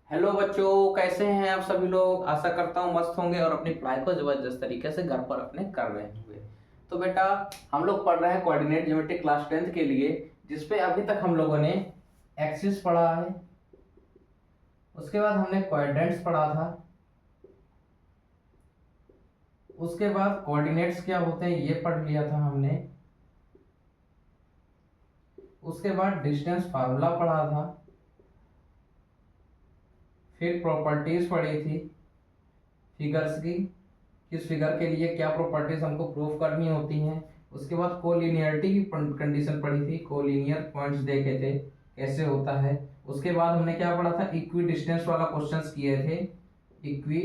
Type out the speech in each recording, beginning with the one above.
Hello बच्चों, कैसे हैं आप सभी लोग। आशा करता हूँ मस्त होंगे और अपनी पढ़ाई को जबरदस्त तरीके से घर पर अपने कर रहे होंगे। तो बेटा, हम लोग पढ़ रहे हैं कोऑर्डिनेट ज्योमेट्री क्लास 10th के लिए, जिसपे अभी तक हम लोगों ने एक्सिस पढ़ा है। उसके बाद हमने क्वाड्रेंट्स पढ़ा था। उसके बाद कोऑर्डिनेट्स क्या होते हैं ये पढ़ लिया था हमने। उसके बाद डिस्टेंस फार्मूला पढ़ा था। फिर प्रॉपर्टीज पढ़ी थी फिगर्स की, किस फिगर के लिए क्या प्रॉपर्टीज हमको प्रूव करनी होती हैं। उसके बाद कोलिनियरिटी की कंडीशन पढ़ी थी, कोलिनियर पॉइंट्स देखे थे कैसे होता है। उसके बाद हमने क्या पढ़ा था, इक्वी डिस्टेंस वाला क्वेश्चंस किए थे। इक्वी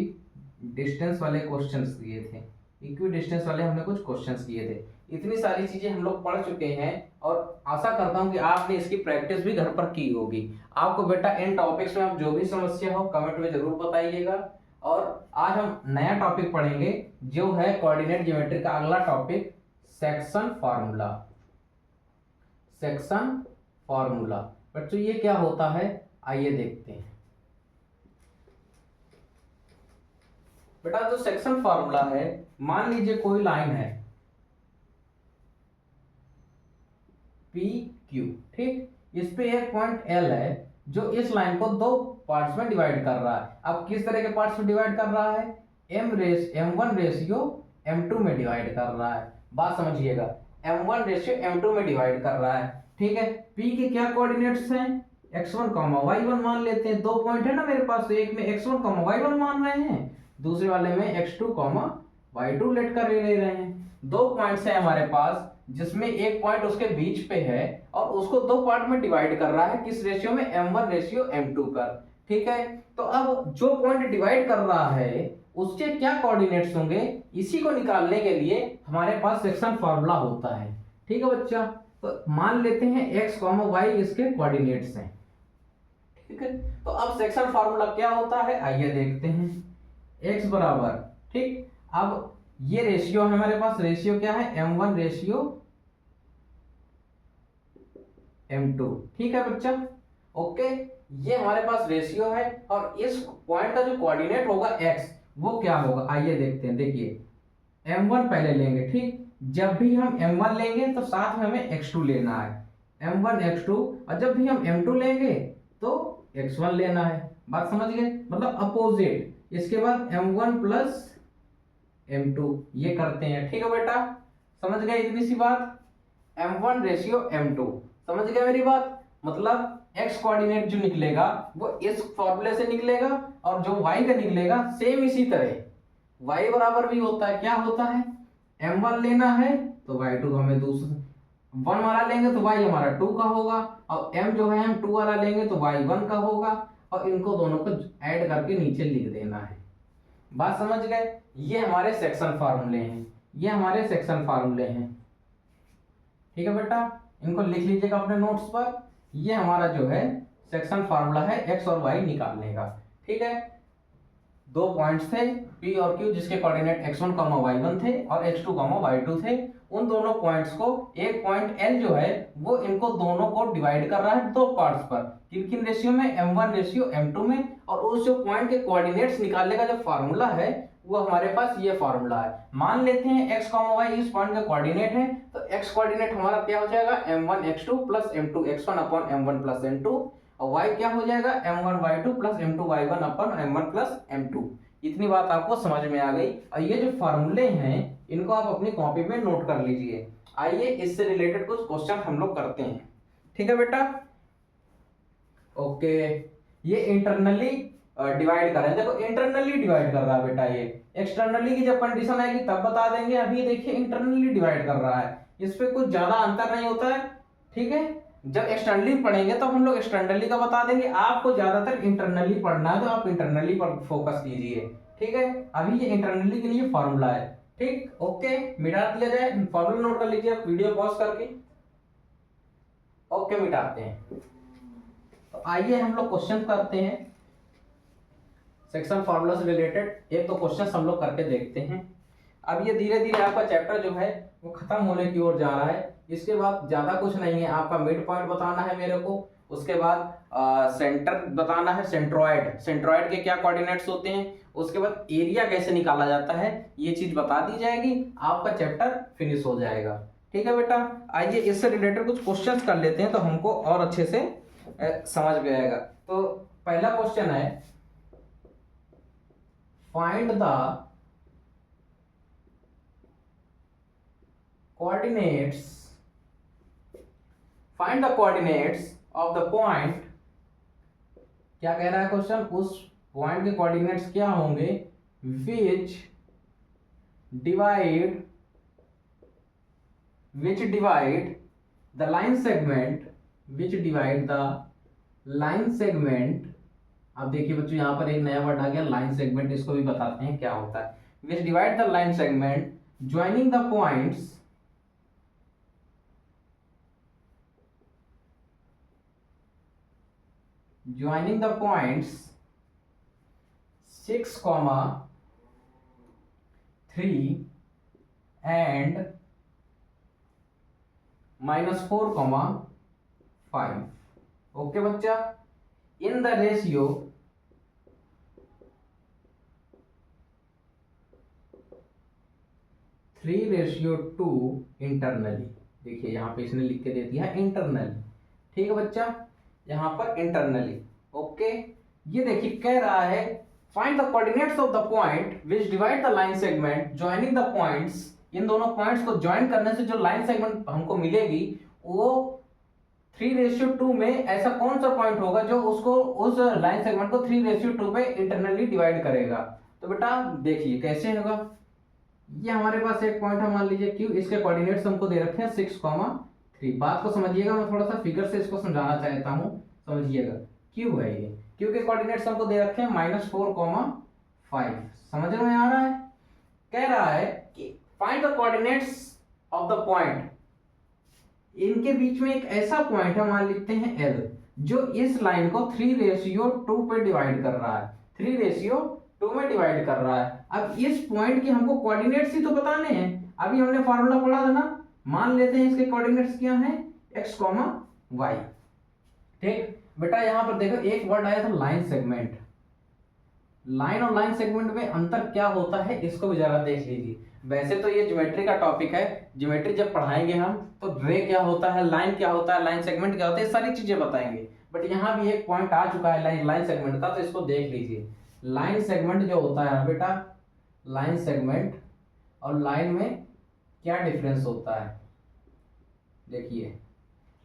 डिस्टेंस वाले क्वेश्चंस किए थे। इक्वी डिस्टेंस वाले हमने कुछ क्वेश्चंस किए थे। इतनी सारी चीजें हम लोग पढ़ चुके हैं और आशा करता हूं कि आपने इसकी प्रैक्टिस भी घर पर की होगी। आपको बेटा इन टॉपिक्स में आप जो भी समस्या हो कमेंट में जरूर बताइएगा। और आज हम नया टॉपिक पढ़ेंगे जो है कोऑर्डिनेट ज्योमेट्री का अगला topic, section formula. Section formula बच्चों ये क्या होता है, आइए देखते हैं। बेटा जो सेक्शन फार्मूला है, मान लीजिए कोई लाइन है पी क्यू, ठीक। इस पे एक पॉइंट एल है जो इस लाइन को दो पार्ट्स में डिवाइड कर रहा है। अब किस तरह के पार्ट्स में डिवाइड कर रहा है, m1 रेशियो m2 में डिवाइड कर रहा है। बात समझिएगा, m1 रेशियो m2 में डिवाइड कर रहा है, ठीक है। p के क्या कोऑर्डिनेट्स हैं, x1 y1 मान लेते हैं। दो पॉइंट है ना मेरे पास, तो एक में x1 y1 मान रहे हैं, दूसरे वाले में x2 y2 लेट कर ले रहे हैं। दो पॉइंट्स है हमारे पास जिसमें एक पॉइंट उसके बीच पे है और उसको दो पार्ट में डिवाइड कर रहा है, किस रेशियो में, m1 रेशियो m2 पर, ठीक है। तो अब जो पॉइंट डिवाइड कर रहा है उसके क्या कोऑर्डिनेट्स होंगे, इसी को निकालने के लिए हमारे पास सेक्शन फार्मूला होता है, ठीक है बच्चा। तो मान लेते हैं x, y इसके कोऑर्डिनेट्स हैं, ठीक है। तो अब सेक्शन फार्मूला क्या होता है आइए देखते हैं। x बराबर, ठीक, अब ये रेशियो है हमारे पास, रेशियो क्या है, m1 रेशियो m2, ठीक है बच्चा। ओके, ये हमारे पास रेशियो है और इस पॉइंट का जो कोऑर्डिनेट होगा x, वो क्या होगा आइए देखते हैं। देखिए m1 पहले लेंगे, ठीक। जब भी हम m1 लेंगे तो साथ में हमें x2 लेना है, m1 x2, और जब भी हम m2 लेंगे तो x1 लेना है। बात समझ गए, मतलब अपोजिट। इसके बाद m1 प्लस m2 ये करते हैं, ठीक है बेटा। समझ गए इतनी सी बात, m1 रेशियो m2, समझ गए मेरी बात। मतलब x कोऑर्डिनेट जो निकलेगा वो इस फॉर्मूले से निकलेगा और जो y का निकलेगा सेम इसी तरह। y बराबर भी होता है, क्या होता है, m1 लेना है तो y2 हमें दूसरा 1 वाला लेंगे तो y हमारा 2 का होगा, और m जो है हम 2 वाला लेंगे तो y 1 का होगा, और इनको दोनों को ऐड करके नीचे लिख देना है। बात समझ गए, ये हमारे सेक्शन फार्मूले हैं, ये हमारे सेक्शन फार्मूले हैं, ठीक है बेटा। इनको लिख लीजिएगा अपने नोट्स पर। ये हमारा जो है सेक्शन फार्मूला है x और y निकालने का, ठीक है। दो पॉइंट्स थे p और q जिसके कोऑर्डिनेट x1 y1 थे और x2 y2 थे। उन दोनों पॉइंट्स को एक पॉइंट l जो है वो इनको दोनों को डिवाइड कर रहा है दो पार्ट्स पर, किन किन रेशियो में, m1 रेशियो m2 में। और उस जो पॉइंट के कोऑर्डिनेट्स निकालने का जो फार्मूला है वो हमारे पास ये फार्मूला है। मान लेते हैं x, y इस पॉइंट का कोऑर्डिनेट है, तो x कोऑर्डिनेट हमारा क्या हो जाएगा, m1 x2 plus m2 x1 upon m1 plus m2, और y क्या हो जाएगा, m1 y2 plus m2 y1 upon m1 plus m2। इतनी बात आपको समझ में आ गई। और ये जो फार्मूले हैं इनको आप अपनी कॉपी में नोट कर लीजिए। आइए इससे रिलेटेड कुछ क्वेश्चन हम लोग करते हैं, ठीक है बेटा। ओके, ये इंटरनली डिवाइड कर रहे हैं, देखो इंटरनली डिवाइड कर रहा है बेटा। ये एक्सटर्नली की जब कंडीशन आएगी तब बता देंगे, अभी देखिए इंटरनली डिवाइड कर रहा है, इस पे कुछ ज्यादा अंतर नहीं होता है, ठीक है। जब एक्सटर्नली पढ़ेंगे तो हम लोग एक्सटर्नली का बता देंगे, आपको ज्यादातर इंटरनली पढ़ना है तो आप इंटरनली पर फोकस कीजिए, ठीक है। अभी ये इंटरनली के लिए फॉर्मूला है, ठीक। ओके, मिटा दिया जाए, फॉर्मूला नोट कर लीजिए वीडियो पॉज करके। ओके, मिटाते हैं। तो आइए हम लोग क्वेश्चन करते हैं सेक्शन फार्मूला से रिलेटेड। एक तो क्वेश्चन हम लोग करके देखते हैं। अब ये धीरे धीरे आपका चैप्टर जो है वो खत्म होने की ओर जा रहा है। इसके बाद ज्यादा कुछ नहीं है, आपका मिड पॉइंट बताना है मेरे को, उसके बाद सेंटर बताना है, सेंट्रॉइड, सेंट्रॉइड के क्या कोऑर्डिनेट्स होते हैं, उसके बाद एरिया कैसे निकाला जाता है, ये चीज बता दी जाएगी, आपका चैप्टर फिनिश हो जाएगा। ठीक है बेटा, आइए इससे रिलेटेड कुछ क्वेश्चंस कर लेते हैं तो हमको और अच्छे से समझ में आएगा। तो पहला क्वेश्चन है, find the coordinates, find the coordinates of the point, क्या कह रहा है क्वेश्चन, उस पॉइंट के कोऑर्डिनेट्स क्या होंगे, विच divide the line segment, which divide the line segment. अब देखिए बच्चों यहां पर एक नया वर्ड आ गया लाइन सेगमेंट, इसको भी बताते हैं क्या होता है। विच divide the line segment joining the points, joining the points 6, 3 and -4, 5। Okay बच्चा, इन द रेशियो 3:2 इंटरनली। देखिए यहाँ पे इसने लिख के दे दिया इंटरनली। ठीक है बच्चा, यहाँ पर इंटरनली। ओके, ये देखिए कह रहा है find the coordinates of the point which divide the line segment joining the points. इन दोनों पॉइंट्स को ज्वाइन करने से जो लाइन सेगमेंट हमको मिलेगी वो 3:2 में ऐसा कौन सा पॉइंट होगा जो उसको उस लाइन सेगमेंट को 3:2 पे इंटरनली डिवाइड करेगा। तो बेटा देखिए कैसे होगा, ये हमारे पास एक पॉइंट है मान लीजिए क्यू, इसके कोऑर्डिनेट्स हमको दे रखे हैं 6, 3। बात को समझिएगा, मैं थोड़ा सा फिगर से इसको समझाना चाहता हूँ, समझिएगा। क्यू है ये, क्यू के कोऑर्डिनेट्स हमको दे रखे हैं -4, 5। समझ में आ रहा है, कह रहा है कि find the coordinates of the point, इनके बीच में एक ऐसा पॉइंट है मान लिखते हैं L, जो इस लाइन को 3:2 पे डिवाइड कर रहा है, 3:2 में डिवाइड कर रहा है। अब इस पॉइंट के हमको कोऑर्डिनेट्स ही तो बताने हैं, अभी हमने फार्मूला पढ़ा था ना, मान लेते हैं इसके कोऑर्डिनेट्स क्या हैं, x, y। ठीक बेटा, यहां पर देखो एक वर्ड आया था लाइन सेगमेंट। लाइन और लाइन सेगमेंट में अंतर क्या होता है इसको भी जरा देख लीजिए। वैसे तो ये ज्योमेट्री का टॉपिक है, ज्योमेट्री जब पढ़ाएंगे हम तो रे क्या होता है, लाइन क्या होता है, लाइन सेगमेंट क्या होता है, ये सारी चीजें बताएंगे। बट यहाँ भी एक पॉइंट आ चुका है लाइन सेगमेंट का, तो इसको देख लीजिए। लाइन सेगमेंट जो होता है ना बेटा, लाइन सेगमेंट और लाइन में क्या डिफरेंस होता है, देखिए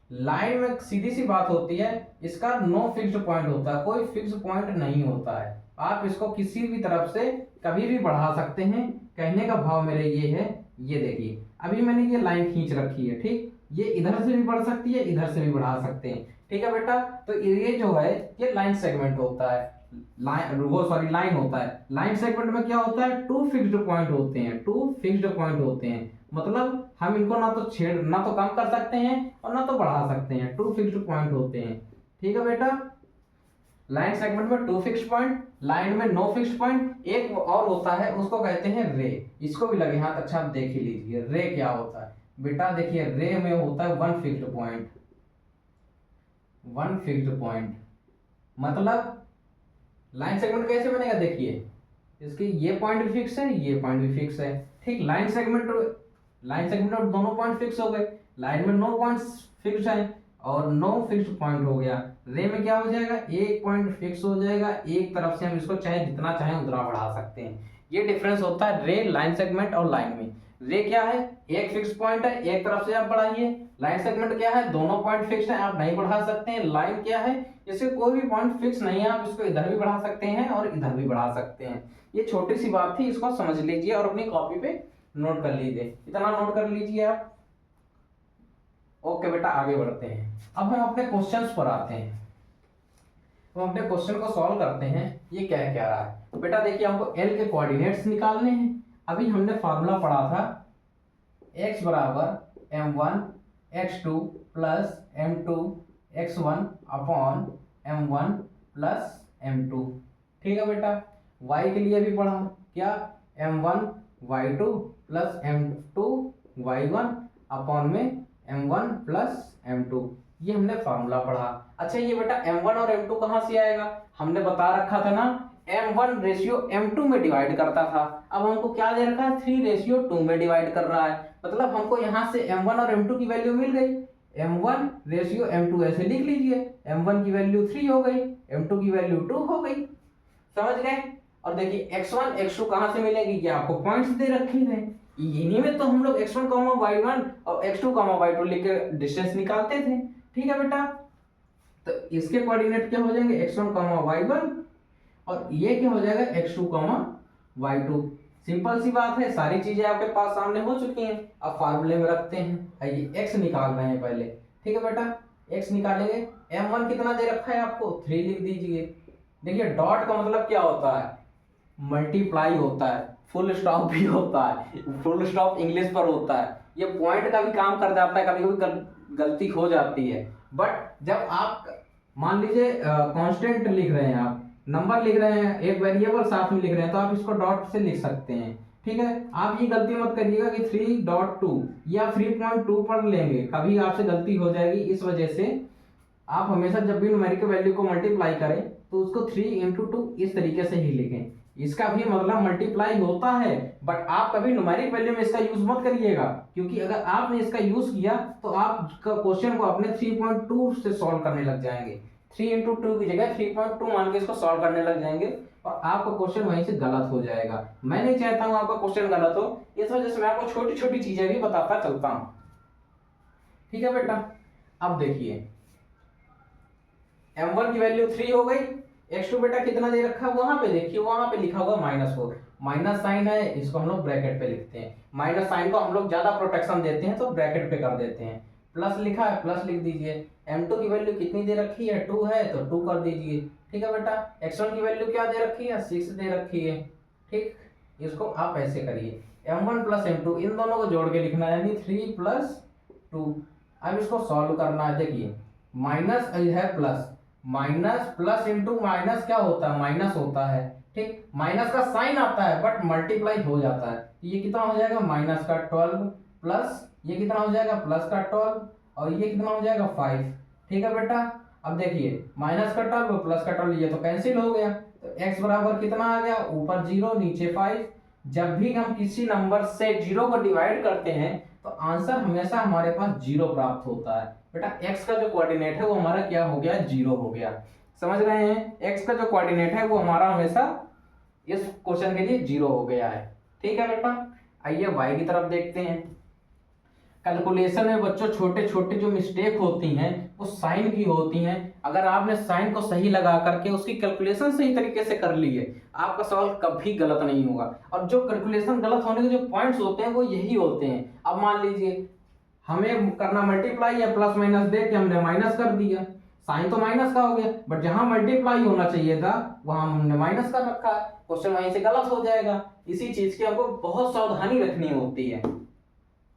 लाइन में सीधी सी बात होती है, इसका नो फिक्स्ड पॉइंट होता है, कोई फिक्स पॉइंट नहीं होता है। आप इसको किसी भी तरफ से कभी भी बढ़ा सकते हैं। कहने का भाव मेरे ये है, ये देखिए अभी मैंने ये लाइन खींच रखी है, ठीक, ये इधर से भी बढ़ सकती है, इधर से भी बढ़ा सकते हैं। ठीक है बेटा, तो ये जो है ये लाइन सेगमेंट होता है, लाइन होता है। लाइन सेगमेंट में क्या होता है, 2 फिक्स्ड पॉइंट होते हैं, 2 फिक्स्ड पॉइंट होते हैं, मतलब हम इनको ना तो कम कर सकते हैं और ना तो बढ़ा सकते हैं, 2 फिक्स्ड पॉइंट होते हैं। ठीक है बेटा, लाइन सेगमेंट में 2 फिक्स्ड पॉइंट, लाइन में नो फिक्स्ड पॉइंट। एक और होता है उसको कहते हैं रे, इसको भी लगे हाथ, अच्छा आप देख ही लीजिए रे क्या होता है। बेटा देखिए रे में होता है 1 फिक्स्ड पॉइंट, 1 फिक्स्ड पॉइंट, मतलब लाइन सेगमेंट कैसे बनेगा, देखिए इसके ये पॉइंट भी फिक्स है, ये पॉइंट भी फिक्स है। ठीक, लाइन सेगमेंट में दोनों पॉइंट फिक्स हो गए, लाइन में नो पॉइंट्स फिक्स है और नो फिक्स्ड पॉइंट हो गया। रे में क्या हो जाएगा, एक पॉइंट फिक्स हो जाएगा, एक तरफ से हम इसको चाहे जितना चाहे उतना बढ़ा सकते हैं। ये डिफरेंस होता है रे, लाइन सेगमेंट और लाइन में। रे क्या है, एक फिक्स पॉइंट है, एक तरफ से आप बढ़ाइए। लाइन सेगमेंट क्या है, दोनों पॉइंट फिक्स है, आप नहीं बढ़ा सकते हैं। लाइन क्या है, इससे कोई भी पॉइंट फिक्स नहीं है, आप इसको इधर भी बढ़ा सकते हैं और इधर भी बढ़ा सकते हैं। ये छोटी सी बात थी, इसको समझ लीजिए और अपनी कॉपी पे नोट कर लीजिए, इतना नोट कर लीजिए आप। ओके बेटा, आगे बढ़ते हैं। अब हम अपने क्वेश्चंस पर आते हैं, हम अपने क्वेश्चन को सॉल्व करते हैं। ये क्या कह रहा है बेटा, देखिए हमको L के कोऑर्डिनेट्स निकालने हैं। अभी हमने फार्मूला पढ़ा था x बराबर m1 x2 plus m2 x1 upon m1 plus m2। ठीक है बेटा, y के लिए भी पढ़ा क्या, m1 y2 plus m2 y1 upon में m1 प्लस m2। ये हमने फार्मूला पढ़ा। अच्छा ये बेटा m1 और m2 कहाँ से आएगा, हमने बता रखा था ना m1 रेशियो m2 में डिवाइड करता था। अब हमको क्या दे रखा है 3 रेशियो 2 में डिवाइड कर रहा है, मतलब हमको यहाँ से m1 और m2 की वैल्यू मिल गई। m1 रेशियो m2 ऐसे लिख लीजिए, m1 की वैल्यू 3 हो गई, m2 की वैल्यू 2 हो गई। समझ गए। और देखिए x1 x2 कहाँ से मिलेगी, ये आपको पॉइंट्स दे रखे हैं, इन्हीं में तो हम लोग x1 y1 और x2 y2 लिख के डिस्टेंस निकालते थे। ठीक है बेटा, तो इसके कोऑर्डिनेट क्या हो जाएंगे x1 y1 और ये क्या हो जाएगा x2 y2। सिंपल सी बात है, सारी चीजें आपके पास सामने हो चुकी हैं। अब फार्मूले में रखते हैं, आइए x निकाल रहे हैं पहले। ठीक है बेटा, x निकालेंगे, m1 कितना दे रखा है आपको 3 लिख दीजिए। देखिए डॉट का मतलब क्या होता है, मल्टीप्लाई होता है, फुल स्टॉप भी होता है, फुल स्टॉप इंग्लिश पर होता है, ये पॉइंट का भी काम कर जाता है, कभी कभी गलती हो जाती है। बट जब आप मान लीजिए कांस्टेंट लिख रहे हैं, आप नंबर लिख रहे हैं, एक वेरिएबल साथ में लिख रहे हैं, तो आप इसको डॉट से लिख सकते हैं। ठीक है, आप ये गलती मत करिएगा कि 3.2 या 3.2 पढ़ लेंगे, कभी आपसे गलती हो जाएगी। इस वजह से आप हमेशा जब भी न्यूमेरिकल वैल्यू को मल्टीप्लाई करें तो उसको 3 × 2 इस तरीके से ही लिखें। इसका भी मतलब मल्टीप्लाई होता है, बट आप कभी न्यूमेरिक वैल्यू में इसका यूज मत करिएगा, क्योंकि अगर आपने इसका यूज किया तो आप क्वेश्चन को अपने 3.2 से सॉल्व करने लग जाएंगे। 3 × 2 की जगह 3.2 मान के इसको सॉल्व करने लग जाएंगे और आपका क्वेश्चन वहीं से गलत हो जाएगा। मैं नहीं चाहता हूं आपका क्वेश्चन गलत हो, इस वजह से मैं आपको छोटी छोटी चीजें भी बताता चलता हूं। ठीक है बेटा, अब देखिए m1 की वैल्यू 3 हो गई, x2 बेटा कितना दे रखा है, वहां पे देखिए, वहां पे लिखा होगा -4, माइनस साइन है, इसको हम लोग ब्रैकेट पे लिखते हैं। माइनस साइन को हम लोग ज्यादा प्रोटेक्शन देते हैं तो ब्रैकेट पे कर देते हैं। प्लस लिखा है, प्लस लिख दीजिए। m2 की वैल्यू कितनी दे रखी है 2 है, तो 2 कर दीजिए। ठीक है बेटा, x1 की वैल्यू क्या दे रखी है 6 दे रखी है। ठीक, इसको आप ऐसे करिए, m1 + m2 इन दोनों को जोड़ के लिखना है, यानी 3 + 2। अब इसको सॉल्व करना है, देखिए माइनस है plus, minus plus into minus क्या होता है, माइनस होता है। ठीक, माइनस का साइन आता है बट मल्टीप्लाई हो जाता है, ये कितना हो जाएगा -12 प्लस ये कितना हो जाएगा +12 और ये कितना हो जाएगा 5। ठीक है बेटा, अब देखिए -12 +12 ये तो कैंसिल हो गया, तो x बराबर कितना आ गया, ऊपर 0 नीचे 5। जब भी हम किसी नंबर से 0 को डिवाइड करते हैं तो आंसर हमेशा हमारे पास 0 प्राप्त होता है। बेटा x का जो कोऑर्डिनेट है वो हमारा क्या हो गया, 0 हो गया। समझ रहे हैं, x का जो कोऑर्डिनेट है वो हमारा हमेशा इस क्वेश्चन के लिए 0 हो गया है। ठीक है बेटा, आइए y की तरफ देखते हैं। कैलकुलेशन में बच्चों छोटे छोटे जो मिस्टेक होती हैं वो साइन की होती हैं। अगर आपने साइन को सही लगा करके उसकी कैलकुलेशन सही तरीके से कर ली है, आपका सवाल कभी गलत नहीं होगा। और जो कैलकुलेशन गलत होने के जो पॉइंट्स होते हैं वो यही होते हैं। अब मान लीजिए हमें करना मल्टीप्लाई या प्लस माइनस दे के हमने माइनस कर दिया, साइन तो माइनस का हो गया, बट जहां मल्टीप्लाई होना चाहिए था वहां हमने माइनस कर रखा है, क्वेश्चन वहीं से गलत हो जाएगा। इसी चीज की हमको बहुत सावधानी रखनी होती है।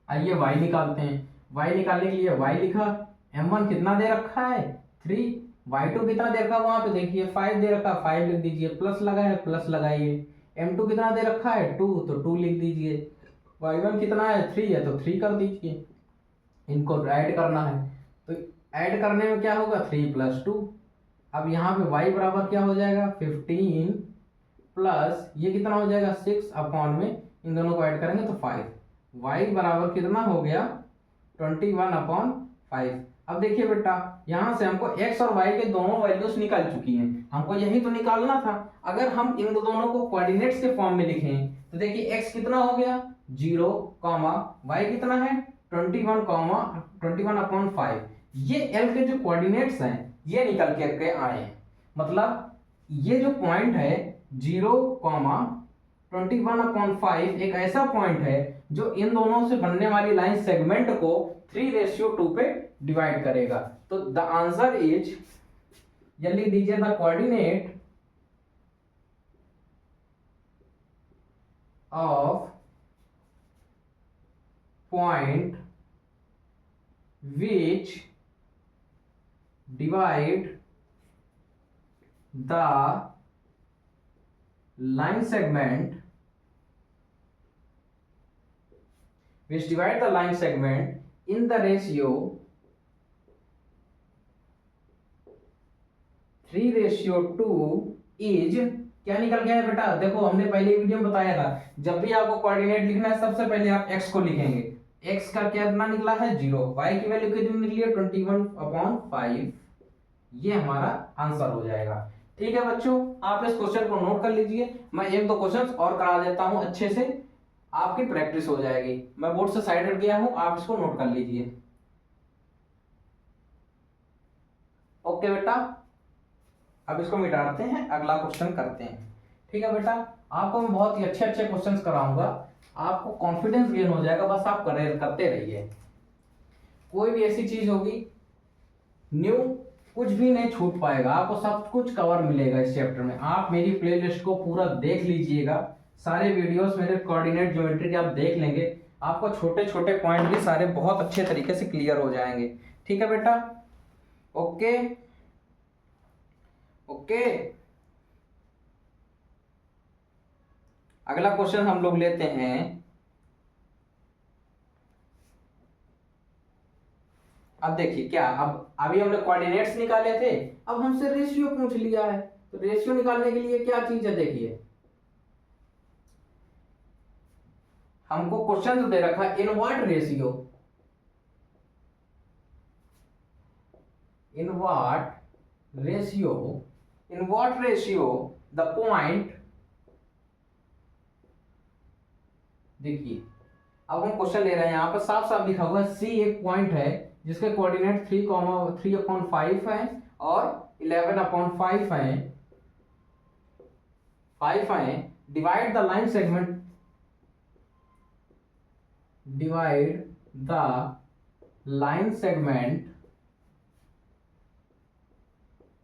आइए y निकालते हैं। y निकालने के लिए y लिखा, m1 कितना दे रखा है 3, y2 कितना दे रखा है वहां पे देखिए 5 दे रखा है, 5 लिख दीजिए, प्लस लगा है प्लस लगाइए। m2 कितना दे रखा है 2, तो 2 लिख दीजिए। y1 कितना है 3 है, तो 3 कर दीजिए। इनको ऐड करना है, तो ऐड करने में क्या होगा 3 + 2। अब यहाँ पे y बराबर क्या हो जाएगा 15 प्लस ये कितना हो जाएगा 6 अपॉन में इन दोनों को ऐड करेंगे तो 5। y बराबर कितना हो गया 21/5। अब देखिए बेटा यहाँ से हमको x और y के दोनों वैल्यूज निकल चुकी हैं, हमको यही तो निकालना था। अगर हम इन दोनों को कोऑर्डिनेट्स के फॉर्म में लिखें तो देखिए x कितना हो गया 0, y कितना है 21/5। ये l के जो कोऑर्डिनेट्स हैं ये निकल के आए हैं, मतलब ये जो पॉइंट है 0,21/5 एक ऐसा पॉइंट है जो इन दोनों से बनने वाली लाइन सेगमेंट को 3:2 पे डिवाइड करेगा। तो द आंसर इज, ये लिख दीजिए the coordinate of point which divide the line segment which divide the line segment in the ratio 3:2 is क्या निकल गया है बेटा? देखो हमने पहले वीडियो में बताया था, जब भी आपको कोऑर्डिनेट लिखना है सबसे पहले आप x को लिखेंगे। x का कितना निकला है 0, y की वैल्यू कितनी निकली है 21/5। ये हमारा आंसर हो जाएगा। ठीक है बच्चों, आप इस क्वेश्चन को नोट कर लीजिए। मैं एक दो क्वेश्चन और करा देता हूं, अच्छे से आपकी प्रैक्टिस हो जाएगी। मैं बोर्ड से साइड हट गया हूं, आप इसको नोट कर लीजिए। ओके बेटा, अब इसको मिटाते हैं, अगला क्वेश्चन करते हैं। ठीक है बेटा, आपको मैं बहुत ही अच्छे अच्छे क्वेश्चंस कराऊंगा, आपको कॉन्फिडेंस गेन हो जाएगा, बस आप करते रहिए। कोई भी ऐसी चीज होगी न्यू, कुछ भी नहीं छूट पाएगा, आपको सब कुछ कवर मिलेगा इस चैप्टर में। आप मेरी प्लेलिस्ट को पूरा देख लीजिएगा, सारे वीडियोस मेरे कोऑर्डिनेट ज्योमेट्री के आप देख लेंगे, आपको छोटे छोटे पॉइंट भी सारे बहुत अच्छे तरीके से क्लियर हो जाएंगे। ठीक है बेटा, ओके ओके। अगला क्वेश्चन हम लोग लेते हैं, अब देखिए क्या, अब अभी हमने कोऑर्डिनेट्स निकाले थे, अब हमसे रेशियो पूछ लिया है, तो रेशियो निकालने के लिए क्या चीज है, देखिए हमको क्वेश्चन तो दे रखा है in what ratio, in what ratio the point, देखिए अब हम क्वेश्चन ले रहे हैं, यहाँ पर साफ साफ लिखा हुआ है सी एक पॉइंट है जिसके कोऑर्डिनेट 3,3/5 है और 11/5 है, 5 है। Divide the line segment, divide the line segment,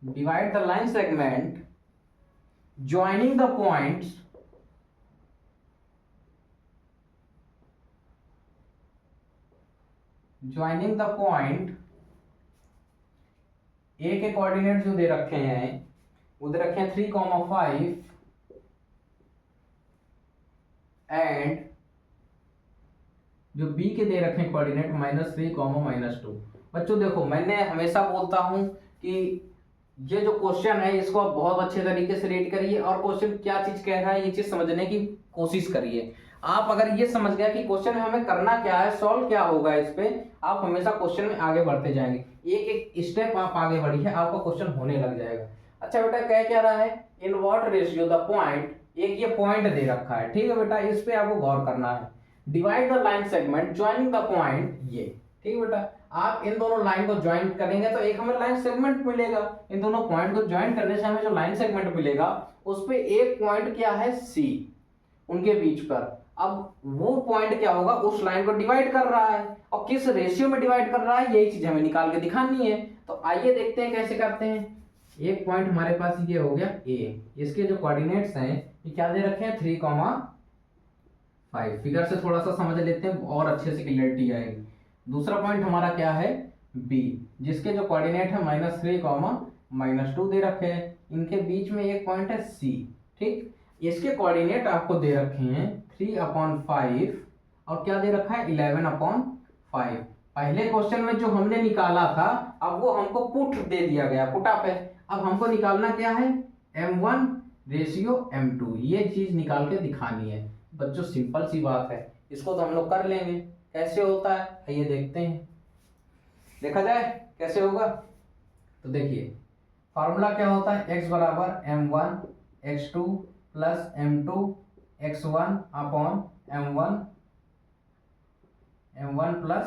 divide the line segment joining the points, joining the point, ए के कोऑर्डिनेट जो दे रखे हैं वो दे रखे हैं 3,5 एंड जो बी के दे रखे हैं कोऑर्डिनेट -3, -2। बच्चों देखो, मैंने हमेशा बोलता हूं कि ये जो क्वेश्चन है इसको आप बहुत अच्छे तरीके से रीड करिए और क्वेश्चन क्या चीज कह रहा है ये चीज समझने की कोशिश करिए। आप अगर ये समझ गया कि क्वेश्चन में हमें करना क्या है, सॉल्व क्या होगा इस पे, आप हमेशा क्वेश्चन में आगे बढ़ते जाएंगे, एक एक स्टेप आप आगे बढ़िए, आपका क्वेश्चन होने लग जाएगा। अच्छा बेटा, कह क्या रहा है, in what ratio the point, एक ये पॉइंट दे रखा है, ठीक है बेटा, इस पे आपको गौर करना है। Divide the line segment joining the point, ये ठीक है बेटा, आप इन दोनों लाइन को ज्वाइन करेंगे तो एक हमें लाइन सेगमेंट मिलेगा, इन दोनों पॉइंट को ज्वाइन करने से हमें जो लाइन सेगमेंट मिलेगा उस पे एक पॉइंट क्या है सी, उनके बीच पर। अब वो पॉइंट क्या होगा, उस लाइन को डिवाइड कर रहा है और किस रेशियो में डिवाइड कर रहा है यही चीज हमें निकाल के दिखानी है। तो आइए देखते हैं कैसे करते हैं। एक पॉइंट हमारे पास ये हो गया ए, इसके जो कोऑर्डिनेट्स हैं ये क्या दे रखे हैं 3,5। फिगर से थोड़ा सा समझ लेते हैं और अच्छे से क्लियरिटी आएगी। दूसरा पॉइंट हमारा क्या है बी, जिसके जो कोऑर्डिनेट है -3, -2 दे रखे हैं, इनके बीच में एक पॉइंट है सी, ठीक। इसके कोऑर्डिनेट आपको दे रखे हैं 3/5 और क्या दे रखा है 11/5। पहले क्वेश्चन में जो हमने निकाला था अब वो हमको पुट दे दिया गया, पुट अप है। अब हमको निकालना क्या है m1 रेशियो m2, ये चीज निकाल के दिखानी है। बच्चों सिंपल सी बात है, इसको तो हम लोग कर लेंगे। कैसे होता है आइए देखते हैं, देखा जाए कैसे होगा। तो देखिए फॉर्मूला क्या होता है, x बराबर m1 x2 plus m2 x1 upon m1 plus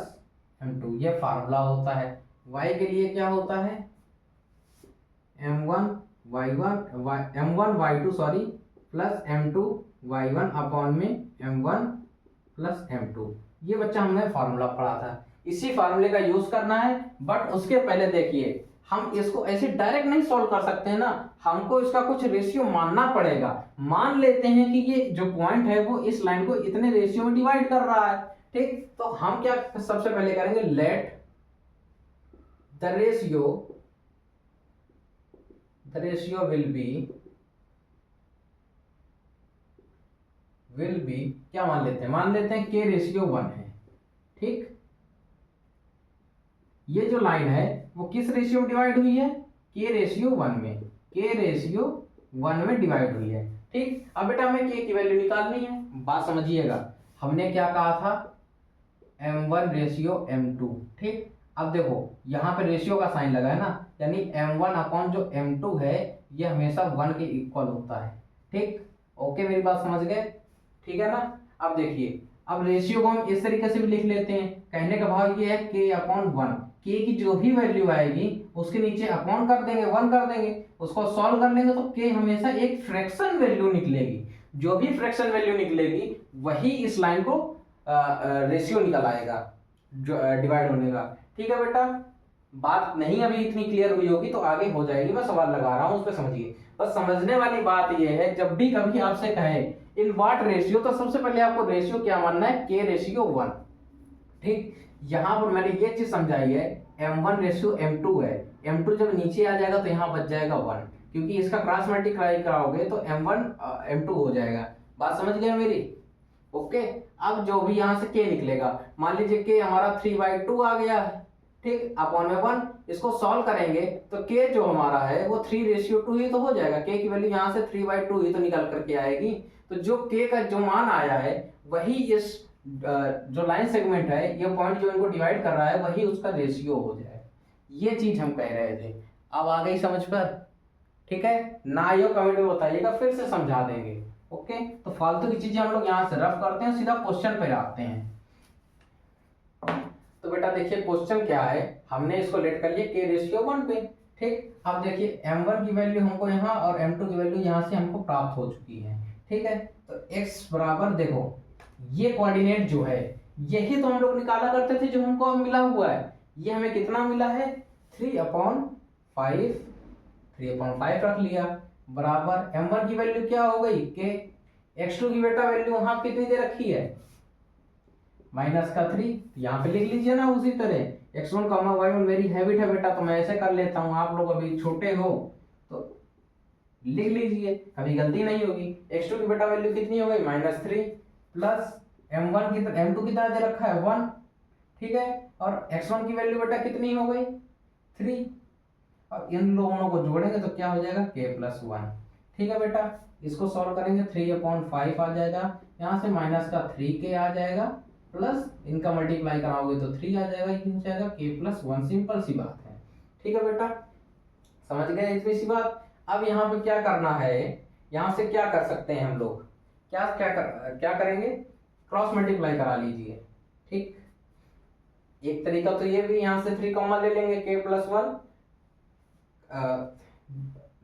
m2, ये फार्मूला होता है। y के लिए क्या होता है m1 y2 sorry plus m2 y1 upon में m1 प्लस m2। ये बच्चा हमने फार्मूला पढ़ा था, इसी फार्मूले का यूज करना है। बट उसके पहले देखिए हम इसको ऐसे डायरेक्ट नहीं सॉल्व कर सकते हैं ना, हमको इसका कुछ रेशियो मानना पड़ेगा। मान लेते हैं कि ये जो पॉइंट है वो इस लाइन को इतने रेशियो में डिवाइड कर रहा है, ठीक। तो हम क्या सबसे पहले करेंगे, let the ratio will be क्या मान लेते हैं के रेशियो 1 है, ठीक। ये जो लाइन है वो किस रेशियो में डिवाइड हुई है के रेशियो 1 में, के रेशियो 1 में डिवाइड हुई है। ठीक, अब बेटा हमें के की वैल्यू निकालनी है। बात समझिएगा, हमने क्या कहा था, m1 रेशियो m2। ठीक, अब देखो यहाँ पे रेशियो का साइन लगा है ना, यानी m1 अपॉन जो m2 है ये हमेशा 1 के इक्वल होता है। ठीक, ओके, मेरी बात समझ गए, ठीक है ना। अब देखिए, अब रेशियो को हम इस तरीके से भी लिख लेते हैं, कहने का भाव ये है k अपॉन 1, के की जो भी वैल्यू आएगी उसके नीचे अपॉन कर देंगे, 1 कर देंगे, उसको सॉल्व कर लेंगे तो के हमेशा एक फ्रैक्शन वैल्यू निकलेगी। जो भी फ्रैक्शन वैल्यू निकलेगी वही इस लाइन को रेशियो निकल आएगा जो डिवाइड होने का। ठीक है बेटा, बात नहीं अभी इतनी क्लियर हुई होगी तो आगे हो जाएगी, मैं सवाल लगा रहा हूं उस पर समझिए। बस समझने वाली बात यह है, जब भी कभी आपसे कहे इन व्हाट रेशियो, तो सबसे पहले आपको रेशियो क्या मानना है, के रेशियो 1। ठीक, यहां पर मैंने ये चीज समझाई है, m1 रेशियो m2 है, m2 जब नीचे आ जाएगा तो यहाँ बच जाएगा 1, क्योंकि इसका क्रॉस मल्टीप्लाई कराओगे तो m1 m2 हो जाएगा। बात समझ गए मेरी, ओके। अब जो भी यहाँ से k निकलेगा, मान लीजिए k हमारा 3/2 आ गया है, ठीक, अपॉन में 1, इसको सॉल्व करेंगे तो k जो हमारा है वो 3 रेशियो 2 ही तो हो जाएगा, k की वैल्यू यहाँ से 3/2 ही तो निकल करके आएगी। तो जो k का जो मान आया है वही इस जो लाइन सेगमेंट है, ये पॉइंट जो इनको डिवाइड कर रहा है वही उसका रेशियो हो जाए। ये चीज हम कह रहे थे, अब आ गई समझ पर, ठीक है ना, ये कमेंट में बताइएगा, फिर से समझा देंगे। ओके, तो फालतू की चीजें हम लोग यहाँ से रफ करते हैं, सीधा क्वेश्चन पे आते हैं। तो बेटा देखिए क्वेश्चन क्या है, हमने इसको लेट कर लिया के रेशियो 1 पे। ठीक, अब देखिए m1 की वैल्यू हमको यहाँ और m2 की वैल्यू यहाँ से हमको प्राप्त हो चुकी है। ठीक है, तो x बराबर, देखो ये कोऑर्डिनेट जो है यही तो हम लोग निकाला करते थे जो हमको अब मिला हुआ है। ये हमें कितना मिला है, 3/5, 3/5 रख लिया, बराबर m1 की वैल्यू क्या हो गई के, x2 की बेटा वैल्यू वहां कितनी दे रखी है, -3, यहाँ पे लिख लीजिए ना उसी तरह, x1, y1 मेरी हैबिट है बेटा, तो मैं ऐसे कर लेता हूँ, आप लोग अभी छोटे हो तो लिख लीजिए, कभी गलती नहीं होगी। x2 की बेटा वैल्यू कितनी हो गई, -3, प्लस m1 की m2 की तरह दे रखा है 1, ठीक है, और x1 की वैल्यू बेटा कितनी हो गई 3, और इन दोनों को जोड़ेंगे तो क्या हो जाएगा k+1। ठीक है बेटा, इसको सॉल्व करेंगे 3/5 आ जाएगा, यहाँ से -3k आ जाएगा, प्लस इनका मल्टीप्लाई कराओगे तो 3 आ जाएगा, ये हो जाएगा k+1, सिंपल सी बात है। ठीक है बेटा, समझ गए इतनी सी बात। अब यहाँ पे क्या करना है, यहाँ से क्या कर सकते हैं हम लोग, क्या करेंगे, क्रॉस मल्टीप्लाई करा लीजिए। ठीक, एक तरीका तो ये भी, यहाँ से 3 कॉमन ले लेंगे, k+1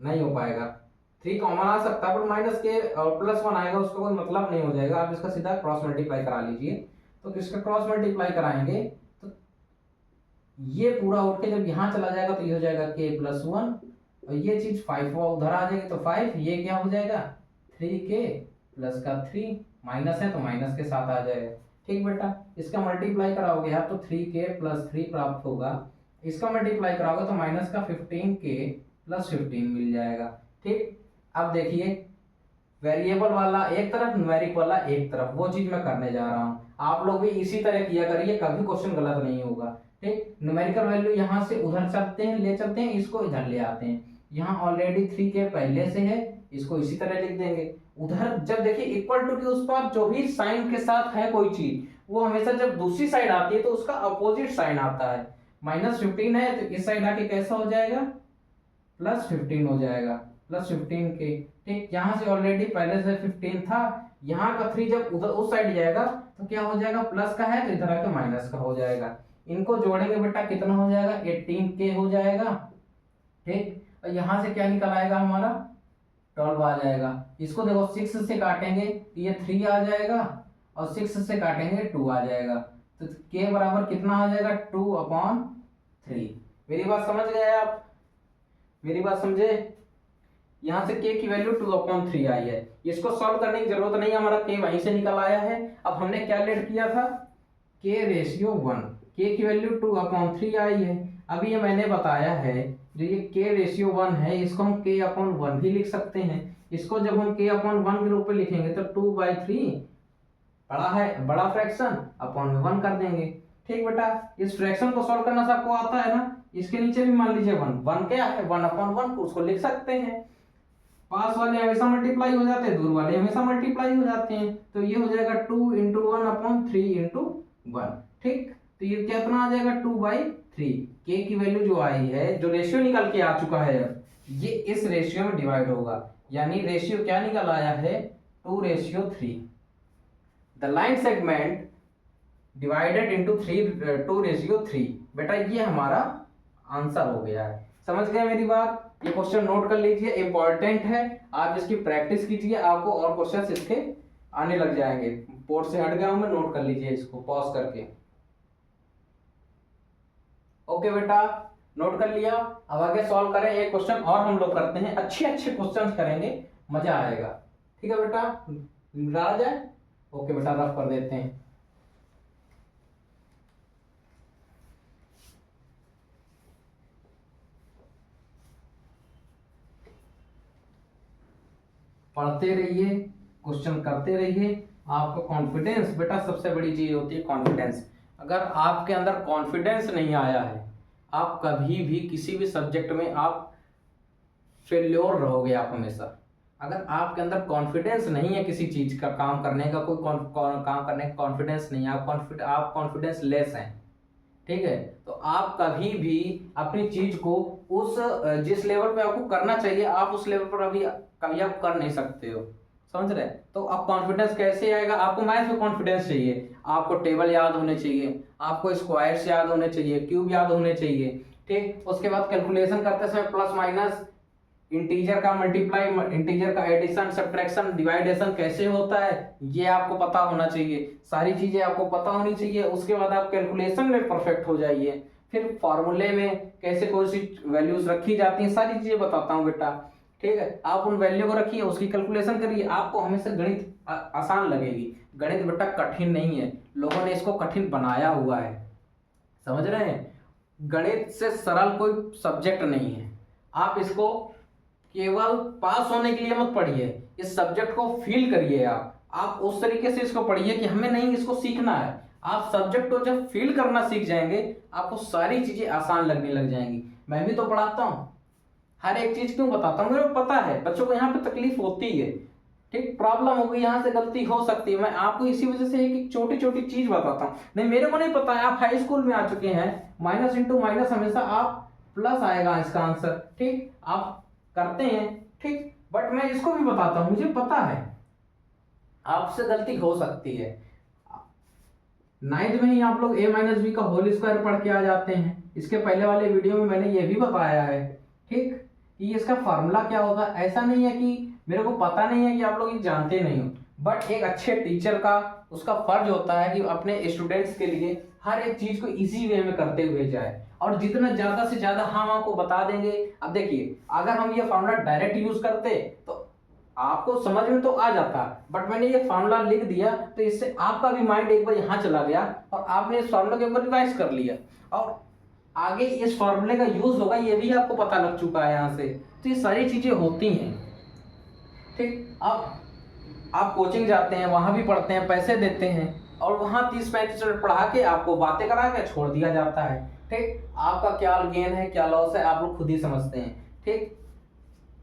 नहीं हो पाएगा, 3 कॉमन आ सकता है पर -k और +1 आएगा, उसका कोई मतलब नहीं हो जाएगा, आप इसका सीधा क्रॉस मल्टीप्लाई करा लीजिए। तो किसका क्रॉस मल्टीप्लाई कराएंगे तो ये पूरा उठ के जब यहाँ चला जाएगा तो ये हो जाएगा k+1, और ये चीज 5 उधर आ जाएगी तो 5, ये क्या हो जाएगा 3k प्लस का 3, माइनस है तो माइनस के साथ आ जाएगा। ठीक बेटा, इसका मल्टीप्लाई कराओगे आप तो 3k + 3 प्राप्त होगा, इसका मल्टीप्लाई कराओगे तो माइनस का 15k + 15 मिल जाएगा। ठीक, अब देखिए वेरिएबल वाला एक तरफ, न्यूमेरिक वाला एक तरफ, वो चीज मैं करने जा रहा हूँ, आप लोग भी इसी तरह किया करिए, कभी क्वेश्चन गलत नहीं होगा। ठीक, न्यूमेरिकल वैल्यू यहाँ से उधर चलते हैं, ले चलते हैं, इसको इधर ले आते हैं, यहाँ ऑलरेडी 3k पहले से है, इसको इसी तरह लिख देंगे। उधर जब देखिए इक्वल टू के उस पर जो भी साइन के साथ है कोई चीज, वो हमेशा जब दूसरी साइड आती है तो उसका अपोजिट साइन आता है, -15 है तो इस साइड आके कैसा हो जाएगा +15 हो जाएगा, +15k। ठीक, यहाँ से ऑलरेडी पहले से 15 था, यहाँ का 3 जब उधर उस साइड जाएगा तो क्या हो जाएगा, प्लस का है तो इधर आके माइनस का हो जाएगा, इनको जोड़ेंगे बेटा कितना हो जाएगा 18k हो जाएगा। ठीक, और यहाँ से क्या निकल आएगा हमारा 12 आ जाएगा, इसको देखो 6 से काटेंगे तो ये 3 आ जाएगा, और 6 से काटेंगे 2 आ जाएगा, तो k बराबर कितना आ जाएगा 2/3। मेरी बात समझ गए आप, मेरी बात समझे, यहाँ से k की वैल्यू 2/3 आई है, इसको सॉल्व करने की जरूरत नहीं है, हमारा k वहीं से निकल आया है। अब हमने क्या लेट किया था, k रेशियो 1, k की वैल्यू 2/3 आई है। अब ये मैंने बताया है जो ये k रेशियो 1 है, इसको हम k/1 भी लिख सकते हैं, इसको जब हम k/1 के रूप में लिखेंगे तो 2/3 बड़ा है, बड़ा फ्रैक्शन, अपॉन में 1 कर देंगे। ठीक बेटा, इस फ्रैक्शन को सॉल्व करना सबको आता है ना, इसके नीचे भी मान लीजिए 1, 1 क्या है 1/1, उसको लिख सकते हैं। पास वाले हमेशा मल्टीप्लाई हो जाते हैं, दूर वाले हमेशा मल्टीप्लाई हो जाते हैं, तो ये हो जाएगा 2 × 1/3 × 1। ठीक, तो ये कितना आ जाएगा 2/3। के की वैल्यू जो आई है, जो रेशियो निकल के आ चुका है, ये इस रेशियो में डिवाइड होगा, यानी रेशियो क्या निकल आया है 2:3। The line segment divided into 2:3। बेटा ये हमारा आंसर हो गया है। समझ गए मेरी बात? ये क्वेश्चन नोट कर लीजिए, इंपॉर्टेंट है, आप इसकी प्रैक्टिस कीजिए, आपको और क्वेश्चन इसके आने लग जाएंगे। बोर्ड से हट गया हूं मैं, नोट कर लीजिए इसको पॉज करके। ओके बेटा, नोट कर लिया। अब आगे सॉल्व करें, एक क्वेश्चन और हम लोग करते हैं, अच्छे अच्छे क्वेश्चन करेंगे, मजा आएगा। ठीक है बेटा, डाला जाए? ओके बेटा, रफ कर देते हैं। पढ़ते रहिए, क्वेश्चन करते रहिए। आपका कॉन्फिडेंस बेटा सबसे बड़ी चीज होती है, कॉन्फिडेंस। अगर आपके अंदर कॉन्फिडेंस नहीं आया है, आप कभी भी किसी भी सब्जेक्ट में आप फेल्योर रहोगे आप हमेशा। अगर आपके अंदर कॉन्फिडेंस नहीं है किसी चीज का काम करने का, कोई काम करने का कॉन्फिडेंस नहीं है, आप कॉन्फिडेंस लेस हैं, ठीक है, तो आप कभी भी अपनी चीज को उस जिस लेवल पे आपको करना चाहिए, आप उस लेवल पर अभी कभी आप कर नहीं सकते हो। समझ रहे? तो अब कॉन्फिडेंस कैसे आएगा? आपको मैथ में कॉन्फिडेंस चाहिए, आपको टेबल याद होने चाहिए, आपको स्क्वायर्स याद होने चाहिए, क्यूब याद होने चाहिए। ठीक, उसके बाद कैलकुलेशन करते समय प्लस माइनस, इंटीजर का मल्टीप्लाई, इंटीजर का एडिशन, सब्ट्रैक्शन, डिवाइडेशन कैसे होता है, ये आपको पता होना चाहिए। सारी चीजें आपको पता होनी चाहिए। उसके बाद आप कैलकुलेशन में परफेक्ट हो जाइए। फिर फॉर्मूले में कैसे कौन सी वैल्यूज रखी जाती हैं, सारी चीजें बताता हूँ बेटा। ठीक है, आप उन वैल्यू को रखिए, उसकी कैलकुलेशन करिए, आपको हमेशा गणित आसान लगेगी। गणित बेटा कठिन नहीं है, लोगों ने इसको कठिन बनाया हुआ है। समझ रहे हैं? गणित से सरल कोई सब्जेक्ट नहीं है। आप इसको केवल पास होने के लिए मत पढ़िए, इस सब्जेक्ट को फील करिए। आप उस तरीके से इसको पढ़िए कि हमें नहीं इसको सीखना है। आप सब्जेक्ट को जब फील करना सीख जाएंगे, आपको सारी चीजें आसान लगने लग जाएंगी। मैं भी तो पढ़ाता हूँ, हर एक चीज क्यों बताता हूँ, मेरे को पता है बच्चों को यहाँ पे तकलीफ होती है। ठीक, प्रॉब्लम हो गई, यहाँ से गलती हो सकती है, मैं आपको इसी वजह से एक छोटी छोटी चीज बताता हूँ। नहीं, मेरे को नहीं पता है, आप हाई स्कूल में आ चुके हैं, माइनस इंटू माइनस हमेशा आप प्लस आएगा इसका आंसर। ठीक, आप करते हैं, ठीक, बट मैं इसको भी बताता हूं, मुझे पता है आपसे गलती हो सकती है। 9th में ही आप लोग a-b का होल स्क्वायर पढ़ के आ जाते हैं। इसके पहले वाले वीडियो में मैंने ये भी बताया है, ठीक, कि इसका फार्मूला क्या होगा। ऐसा नहीं है कि मेरे को पता नहीं है कि आप लोग ये जानते नहीं हो, बट एक अच्छे टीचर का उसका फर्ज होता है कि अपने स्टूडेंट्स के लिए हर एक चीज को इजी वे में करते हुए जाए, और जितना ज्यादा से ज्यादा हम आपको बता देंगे। अब देखिए, अगर हम ये फार्मूला डायरेक्ट यूज करते तो आपको समझ में तो आ जाता, बट मैंने ये फार्मूला लिख दिया तो इससे आपका भी माइंड एक बार यहाँ चला गया और आपने इस फार्मूला के ऊपर रिवाइज कर लिया, और आगे इस फार्मूले का यूज होगा ये भी आपको पता लग चुका है यहाँ से। तो ये सारी चीजें होती हैं। ठीक, अब आप कोचिंग जाते हैं, वहां भी पढ़ते हैं, पैसे देते हैं, और वहां 30-35 मिनट पढ़ा के आपको बातें करा के छोड़ दिया जाता है। ठीक, आपका क्या गेन है क्या लॉस है आप लोग खुद ही समझते हैं। ठीक,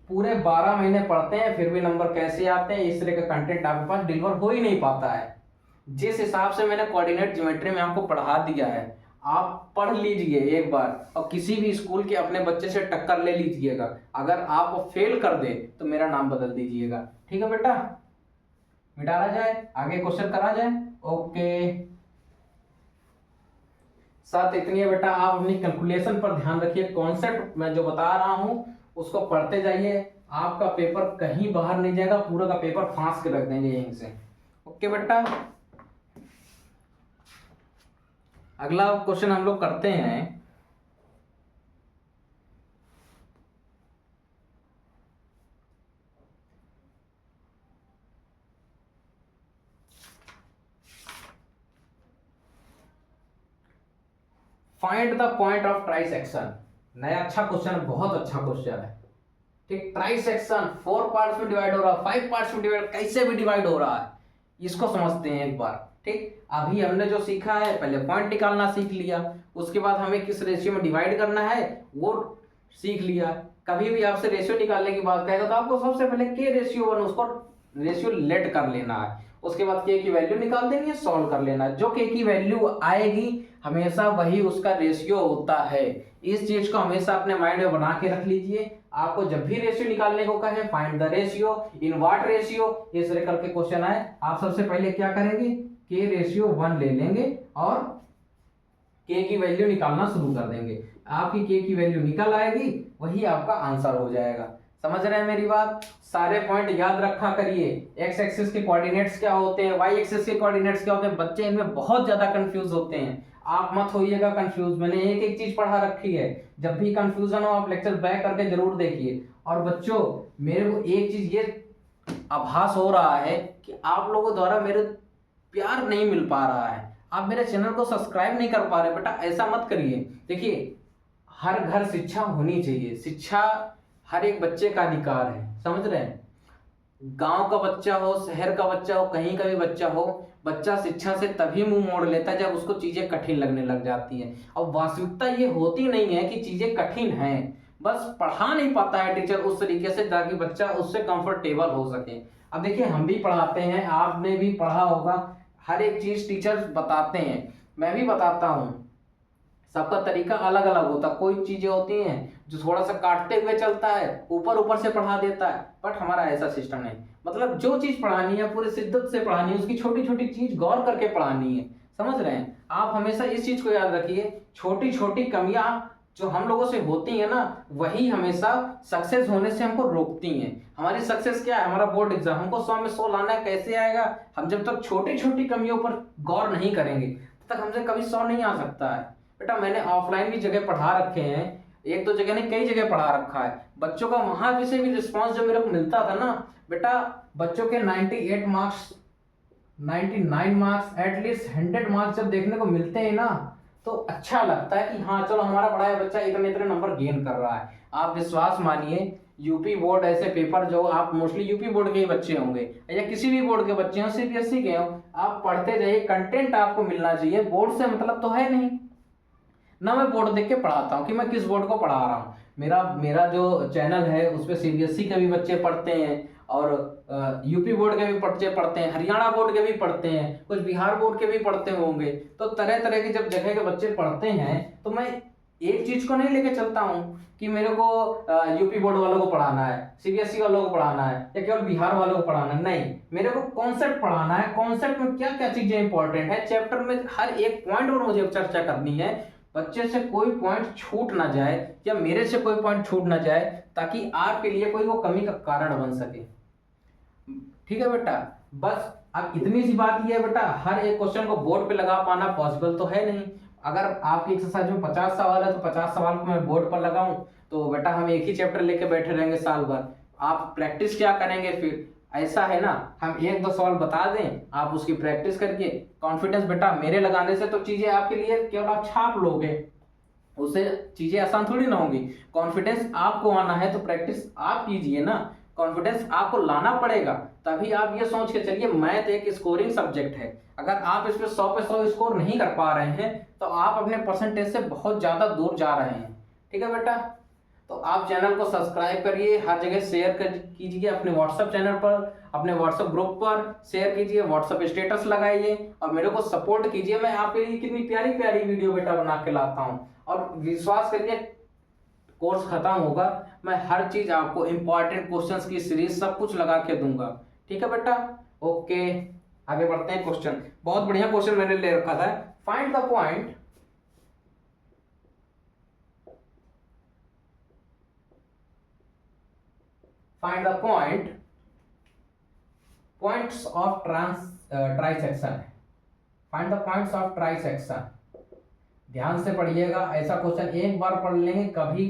पूरे 12 महीने पढ़ते हैं, फिर भी नंबर कैसे आते हैं, इस तरह का कंटेंट आपके पास डिलीवर हो ही नहीं पाता है। जिस हिसाब से मैंने कोऑर्डिनेट ज्योमेट्री में आपको पढ़ा दिया है, आप पढ़ लीजिए एक बार, और किसी भी स्कूल के अपने बच्चे से टक्कर ले लीजिएगा। अगर आप फेल कर दे तो मेरा नाम बदल दीजिएगा। ठीक है बेटा, मिटारा जाए, आगे क्वेश्चन करा जाए। ओके, साथ इतनी है बेटा, आप अपनी कैलकुलेशन पर ध्यान रखिए। कॉन्सेप्ट मैं जो बता रहा हूं उसको पढ़ते जाइए, आपका पेपर कहीं बाहर नहीं जाएगा, पूरा का पेपर फांस के रख देंगे यहीं से। ओके बेटा, अगला क्वेश्चन हम लोग करते हैं। Find the point of trisection. नया अच्छा क्वेश्चन, बहुत अच्छा क्वेश्चन है। ठीक, ट्राइसेक्शन 4 पार्ट्स में डिवाइड हो रहा है, 5 पार्ट्स में डिवाइड, कैसे भी डिवाइड हो रहा है, इसको समझते हैं एक बार। ठीक, अभी हमने जो सीखा है, पहले पॉइंट निकालना सीख लिया, उसके बाद हमें किस रेशियो में डिवाइड करना है वो सीख लिया। कभी भी आपसे रेशियो निकालने की बात कहेगा तो आपको सबसे पहले K/1 उसको रेशियो लेट कर लेना है, उसके बाद K की वैल्यू निकाल देनी है, सॉल्व कर लेना है। जो K की वैल्यू आएगी हमेशा वही उसका रेशियो होता है। इस चीज को हमेशा अपने माइंड में बना के रख लीजिए। आपको जब भी रेशियो निकालने को कहे, find the ratio, in what ratio, इस तरह करके क्वेश्चन आए, आप सबसे पहले क्या करेंगे, K/1 ले लेंगे और K की वैल्यू निकालना शुरू कर देंगे। आपकी K की वैल्यू निकल आएगी, वही आपका आंसर हो जाएगा। समझ रहे हैं मेरी बात? सारे पॉइंट याद रखा करिए। एक्स एक्सिस के कोऑर्डिनेट्स क्या होते हैं, वाई एक्सिस के कोऑर्डिनेट्स क्या होते हैं, बच्चे इनमें बहुत ज्यादा कंफ्यूज होते हैं। आप मत होइएगा कंफ्यूज, मैंने एक एक चीज पढ़ा रखी है। जब भी कंफ्यूजन हो आप लेक्चर बैक करके जरूर देखिए। और बच्चों, मेरे को एक चीज ये आभास हो रहा है कि आप लोगों द्वारा मेरे प्यार नहीं मिल पा रहा है, आप मेरे चैनल को सब्सक्राइब नहीं कर पा रहे। बेटा ऐसा मत करिए। देखिए, हर घर शिक्षा होनी चाहिए, शिक्षा हर एक बच्चे का अधिकार है, समझ रहे हैं? गांव का बच्चा हो, शहर का बच्चा हो, कहीं का भी बच्चा हो, बच्चा शिक्षा से तभी मुंह मोड़ लेता है जब उसको चीजें कठिन लगने लग जाती हैं। और वास्तविकता ये होती नहीं है कि चीजें कठिन हैं, बस पढ़ा नहीं पाता है टीचर उस तरीके से ताकि बच्चा उससे कंफर्टेबल हो सके। अब देखिए, हम भी पढ़ाते हैं, आपने भी पढ़ा होगा, हर एक चीज टीचर बताते हैं, मैं भी बताता हूँ, सबका तरीका अलग अलग होता है। कोई चीजें होती हैं जो थोड़ा सा काटते हुए चलता है, ऊपर ऊपर से पढ़ा देता है, बट हमारा ऐसा सिस्टम नहीं। मतलब जो चीज पढ़ानी है पूरी शिद्दत से पढ़ानी है, उसकी छोटी छोटी चीज गौर करके पढ़ानी है, समझ रहे हैं? आप हमेशा इस चीज को याद रखिए, छोटी छोटी कमियां जो हम लोगों से होती है ना, वही हमेशा सक्सेस होने से हमको रोकती हैं। हमारी सक्सेस क्या है? हमारा बोर्ड एग्जाम, हमको 100 में 100 लाना है, कैसे आएगा? हम जब तक छोटी छोटी कमियों पर गौर नहीं करेंगे तब तक हमसे कभी 100 नहीं आ सकता है। बेटा मैंने ऑफलाइन भी जगह पढ़ा रखे हैं, एक दो जगह नहीं कई जगह पढ़ा रखा है बच्चों का, वहां भी से भी रिस्पॉन्स जो मेरे को मिलता था ना, बेटा बच्चों के 98 मार्क्स, 99 मार्क्स, एटलीस्ट 100 मार्क्स जब देखने को मिलते हैं ना, तो अच्छा लगता है कि हाँ चलो हमारा पढ़ाया बच्चा इतने इतने नंबर गेन कर रहा है। आप विश्वास मानिए, यूपी बोर्ड ऐसे पेपर जो आप मोस्टली यूपी बोर्ड के ही बच्चे होंगे या किसी भी बोर्ड के बच्चे हो, CBSE के हो, आप पढ़ते जाइए, कंटेंट आपको मिलना चाहिए, बोर्ड से मतलब तो है नहीं ना। मैं बोर्ड देख के पढ़ाता हूँ कि मैं किस बोर्ड को पढ़ा रहा हूँ। मेरा मेरा जो चैनल है उस पर CBSE के भी बच्चे पढ़ते हैं और यूपी बोर्ड के भी बच्चे पढ़ते हैं, हरियाणा बोर्ड के भी पढ़ते हैं, कुछ बिहार बोर्ड के भी पढ़ते होंगे। तो तरह तरह के जब जगह के बच्चे पढ़ते हैं तो मैं एक चीज को नहीं लेके चलता हूँ कि मेरे को यूपी बोर्ड वालों को पढ़ाना है, CBSE वालों को पढ़ाना है या केवल बिहार वालों को पढ़ाना है। नहीं, मेरे को कॉन्सेप्ट पढ़ाना है, कॉन्सेप्ट में क्या क्या चीजें इंपॉर्टेंट है, चैप्टर में हर एक पॉइंट पर मुझे चर्चा करनी है, बच्चे से कोई पॉइंट छूट ना जाए या मेरे से कोई पॉइंट छूट ना जाए, ताकि आपके लिए कोई वो कमी का कारण बन सके। ठीक है बेटा, बस अब इतनी सी बात ये है बेटा, हर एक क्वेश्चन को बोर्ड पे लगा पाना पॉसिबल तो है नहीं। अगर आपकी एक्सरसाइज में 50 सवाल है तो 50 सवाल को मैं बोर्ड पर लगाऊं तो बेटा हम एक ही चैप्टर लेके बैठे रहेंगे साल भर, आप प्रैक्टिस क्या करेंगे फिर? ऐसा है ना, हम एक दो सवाल बता दें, आप उसकी प्रैक्टिस करके कॉन्फिडेंस बेटा मेरे लगाने से तो चीजें आपके लिए केवल आप छाप लोगे, उससे चीजें आसान थोड़ी ना होंगी। कॉन्फिडेंस आपको आना है तो प्रैक्टिस आप कीजिए ना, कॉन्फिडेंस आपको लाना पड़ेगा, तभी आप ये सोच के चलिए मैथ एक स्कोरिंग सब्जेक्ट है। अगर आप इसमें 100 पे 100 स्कोर नहीं कर पा रहे हैं तो आप अपने परसेंटेज से बहुत ज्यादा दूर जा रहे हैं। ठीक है बेटा, तो आप चैनल को सब्सक्राइब करिए, हर जगह शेयर कीजिए, अपने व्हाट्सएप चैनल पर, अपने व्हाट्सएप ग्रुप पर शेयर कीजिए, व्हाट्सएप स्टेटस लगाइए और मेरे को सपोर्ट कीजिए। मैं आपके लिए कितनी प्यारी प्यारी वीडियो बेटा बना के लाता हूँ, और विश्वास करिए कोर्स खत्म होगा मैं हर चीज आपको इंपॉर्टेंट क्वेश्चंस की सीरीज सब कुछ लगा के दूंगा। ठीक है बेटा, ओके आगे बढ़ते हैं। क्वेश्चन बहुत बढ़िया क्वेश्चन मैंने ले रखा था, find the point points of trisection। Find the points of trisection, ध्यान से पढ़िएगा, ऐसा क्वेश्चन एक बार पढ़ लेंगे कभी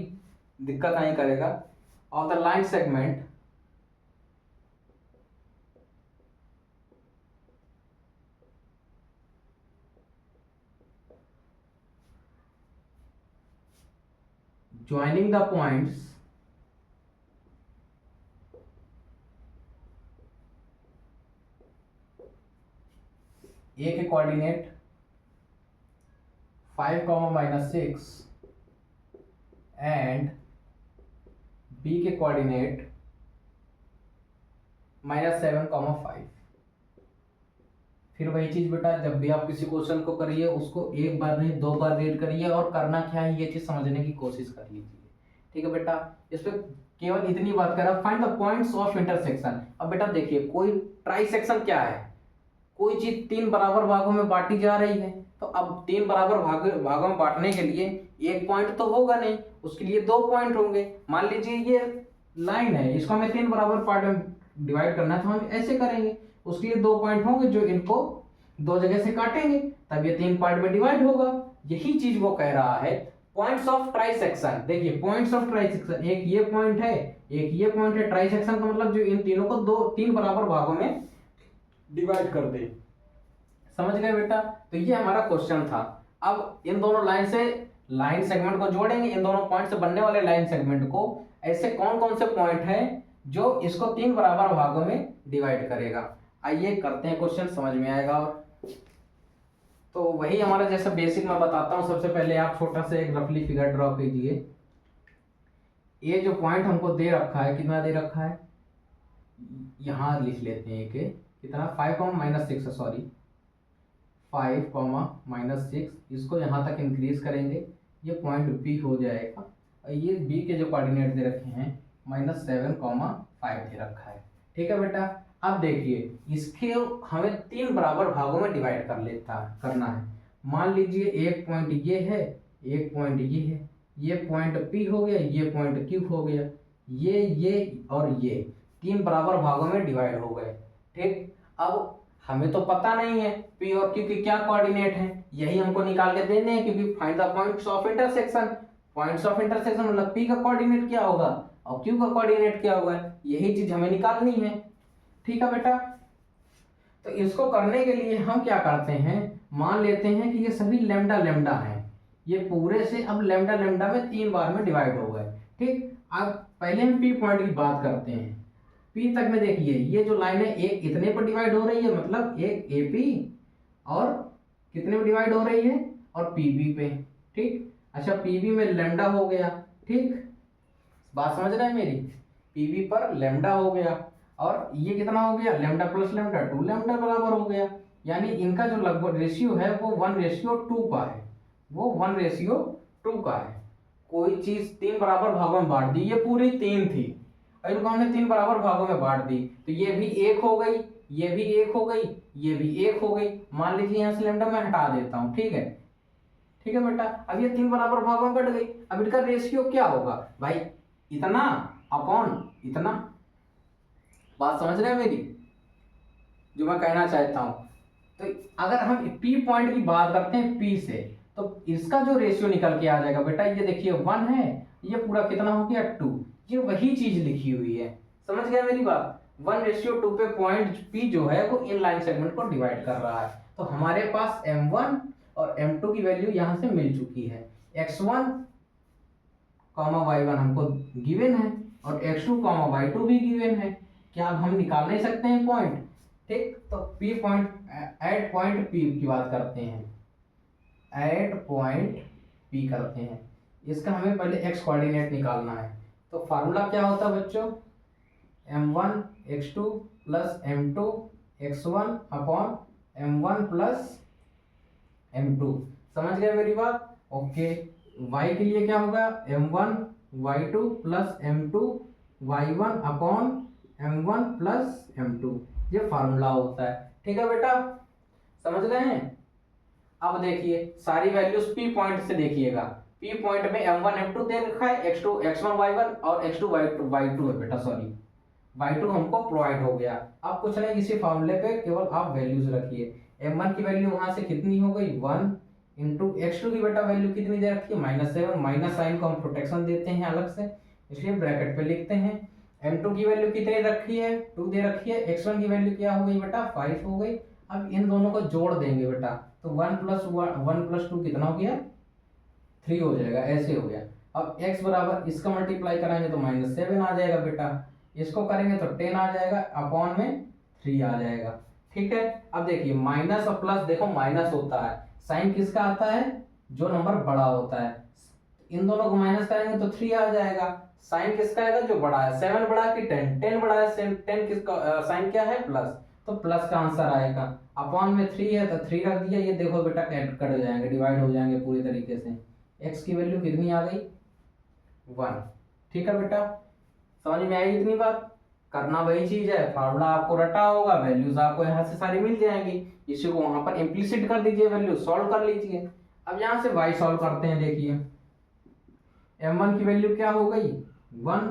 दिक्कत नहीं करेगा। Of the line segment joining the points ए के कोऑर्डिनेट 5, -6 एंड बी के कोऑर्डिनेट -7, 5। फिर वही चीज बेटा, जब भी आप किसी क्वेश्चन को करिए उसको एक बार नहीं 2 बार रीड करिए और करना क्या है ये चीज समझने की कोशिश कर लीजिए। ठीक है बेटा, इस पे केवल इतनी बात कर रहा, find the points of intersection. अब बेटा देखिए, कोई ट्राइसेक्शन क्या है, कोई चीज 3 बराबर भागों में बांटी जा रही है, तो अब 3 बराबर भागों में बांटने के लिए एक पॉइंट तो होगा नहीं, उसके लिए 2 पॉइंट होंगे। मान लीजिए ये लाइन है, इसको हमें 3 बराबर पार्ट में डिवाइड करना है, तो हम ऐसे करेंगे, उसके लिए 2 पॉइंट होंगे जो इनको 2 जगह से काटेंगे, तब ये 3 पार्ट में डिवाइड होगा। यही चीज वो कह रहा है, पॉइंट्स ऑफ ट्राइसेक्शन। देखिए पॉइंट्स ऑफ ट्राइसेक्शन, एक ये पॉइंट है, एक ये पॉइंट है। ट्राइसेक्शन का मतलब जो इन तीनों को 3 बराबर भागों में डिवाइड कर दे। समझ गए बेटा? तो ये हमारा क्वेश्चन था। अब इन दोनों लाइन से लाइन सेगमेंट को जोड़ेंगे, इन दोनों पॉइंट से बनने वाले लाइन सेगमेंट को। ऐसे कौन कौन से पॉइंट हैं जो इसको 3 बराबर भागों में डिवाइड करेगा। आइए करते हैं क्वेश्चन, समझ में आएगा। और तो वही हमारा जैसा बेसिक मैं बताता हूँ। सबसे पहले आप छोटा सा एक रफली फिगर ड्रॉ कीजिए। ये जो पॉइंट हमको दे रखा है, कितना दे रखा है, यहाँ लिख लेते हैं कि कितना 5, -6 सॉरी 5, -6, इसको यहाँ तक इंक्रीज करेंगे, ये पॉइंट बी हो जाएगा। और ये बी के जो कोऑर्डिनेट दे रखे हैं -7, 5 दे रखा है। ठीक है बेटा, अब देखिए इसके हमें 3 बराबर भागों में डिवाइड करना है। मान लीजिए एक पॉइंट ये है, एक पॉइंट ये है, ये पॉइंट P हो गया, ये पॉइंट Q हो गया, ये और ये 3 बराबर भागों में डिवाइड हो गए। ठीक, अब हमें तो पता नहीं है P और Q के क्या कोऑर्डिनेट हैं, यही हमको निकाल के देने हैं, क्योंकि find the points of intersection. Points of intersection मतलब P का कोऑर्डिनेट क्या होगा और Q का कोऑर्डिनेट क्या होगा, यही चीज हमें निकालनी है। ठीक है बेटा, तो इसको करने के लिए हम क्या करते हैं, मान लेते हैं कि ये सभी लैम्डा लैम्डा हैं, ये पूरे से अब लैम्डा लैम्डा में 3 बार में डिवाइड हो गए। ठीक, अब पहले हम P पॉइंट की बात करते हैं। P तक में देखिए ये जो लाइन है एक इतने पर डिवाइड हो रही है, मतलब एक AP और कितने में डिवाइड हो रही है, और PB पे। ठीक, अच्छा PB में लैम्डा हो गया। ठीक, बात समझ रहे हैं मेरी, PB पर लैम्डा हो गया, और ये कितना हो गया, लैम्डा प्लस लैम्डा 2 लैम्डा बराबर हो गया। यानी इनका जो लगभग रेशियो है वो 1:2 का है, वो 1:2 का है। कोई चीज 3 बराबर भागों में बांट दी, ये पूरी 3 थी, इनको हमने 3 बराबर भागों में बांट दी, तो ये भी 1 हो गई, ये भी 1 हो गई, ये भी 1 हो गई। मान लीजिए यहाँ से लैम्डा मैं हटा देता हूँ। ठीक है, ठीक है बेटा, अब ये 3 बराबर भागों में बट गई। अब इनका रेशियो क्या होगा भाई, इतना अपॉन इतना। बात समझ रहे हैं मेरी, जो मैं कहना चाहता हूं। तो अगर हम P पॉइंट की बात करते हैं P से, तो इसका जो रेशियो निकल के आ जाएगा बेटा, ये देखिए 1 है, ये पूरा कितना हो गया 2, ये वही चीज लिखी हुई है। समझ गया मेरी बात, 1:2 पे पॉइंट P जो है वो इन लाइन सेगमेंट को डिवाइड कर रहा है। तो हमारे पास M1 और M2 की वैल्यू यहां से मिल चुकी है। x1, y1 हमको गिवन है, और x2, y2 भी गिवन है। क्या अब हम निकाल नहीं सकते हैं पॉइंट? ठीक, तो P point, at point P की बात करते हैं, एट पॉइंट P करते हैं। इसका हमें पहले x कोऑर्डिनेट निकालना है। तो फार्मूला क्या होता है बच्चों, m1 x2 plus m2 x1 upon m1 plus m2। समझ गए मेरी बात? ओके, y के लिए क्या होगा, m1 y2 plus m2 y1 upon m1 plus m2, ये फार्मूला होता है। ठीक है बेटा, समझ रहे हैं? अब देखिए सारी वैल्यूज P पॉइंट से देखिएगा। P पॉइंट में m1 m2 दे रखा है, x2 x1 y1 और x2 y2 है बेटा, सॉरी y2 हमको प्रोवाइड हो गया। अब कुछ नहीं, इसी फार्मूले पे केवल आप वैल्यूज रखिए। m1 की वैल्यू वहां से कितनी हो गई 1 इंटू x2 की बेटा वैल्यू कितनी दे रखी है -7, माइनस साइन को हम प्रोटेक्शन देते हैं अलग से, इसलिए ब्रैकेट पे लिखते हैं। m2 की वैल्यू कितनी रखी है 2 दे रखी है, x1 की वैल्यू क्या हो गई बेटा 5 हो गई। अब इन दोनों को जोड़ देंगे बेटा, तो 1 + 2 कितना हो गया 3 हो जाएगा, ऐसे हो गया। अब x बराबर इसका मल्टीप्लाई कराएंगे तो -7 आ जाएगा बेटा, इसको करेंगे तो 10 आ जाएगा, अपॉन में 3 आ जाएगा। ठीक है। अब देखिए माइनस और प्लस, देखो माइनस होता है, साइन किसका आता है, जो नंबर बड़ा होता है। इन दोनों को माइनस करेंगे तो 3 आ जाएगा। साइन किसका आएगा, जो बड़ा है। 7 बड़ा है कि 10, 10 बड़ा है, 10 किसका साइन क्या है, प्लस, तो प्लस का आंसर आएगा। अपॉन में 3 है तो 3 रख दिया। ये देखो बेटा कट हो जाएंगे, डिवाइड हो जाएंगे पूरी तरीके से। एक्स की वैल्यू कितनी आ गई, 1। ठीक है बेटा, समझ में आई इतनी बात। करना वही चीज है, फार्मूला आपको रटा होगा, वैल्यूज आपको यहाँ से सारी मिल जाएंगी, इसी को वहां पर इम्प्लीसिट कर दीजिए, वैल्यू सॉल्व कर लीजिए। अब यहाँ से y सॉल्व करते हैं। देखिए m1 की वैल्यू क्या हो गई, 1,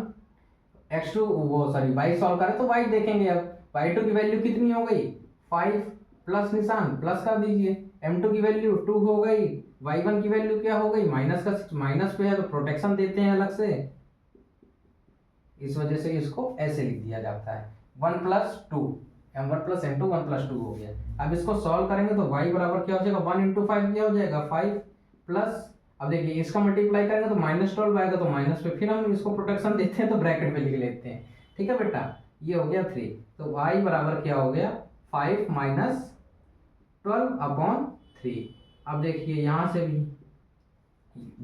x2 वो सॉरी y सॉल्व करें तो y देखेंगे। अब y2 की वैल्यू कितनी हो गई, 5, प्लस निशान प्लस कर दीजिए। m2 की वैल्यू 2 हो गई, y1 की वैल्यू क्या हो गई, माइनस का माइनस पे है तो प्रोटेक्शन देते हैं अलग से, इस वजह से इसको ऐसे लिख दिया जाता है 1 + 2, m1 + m2 1 + 2 हो गया। अब इसको सॉल्व करेंगे तो y बराबर क्या हो जाएगा, 1 × 5 क्या हो जाएगा, 5 प्लस, अब देखिए इसका मल्टीप्लाई करेंगे तो -12 आएगा, तो माइनस पे फिर हम इसको प्रोटेक्शन देते हैं तो ब्रैकेट में लिख लेते हैं। ठीक है बेटा, ये हो गया 3, तो y बराबर क्या हो गया, 5 - 12/3। अब देखिए यहाँ से भी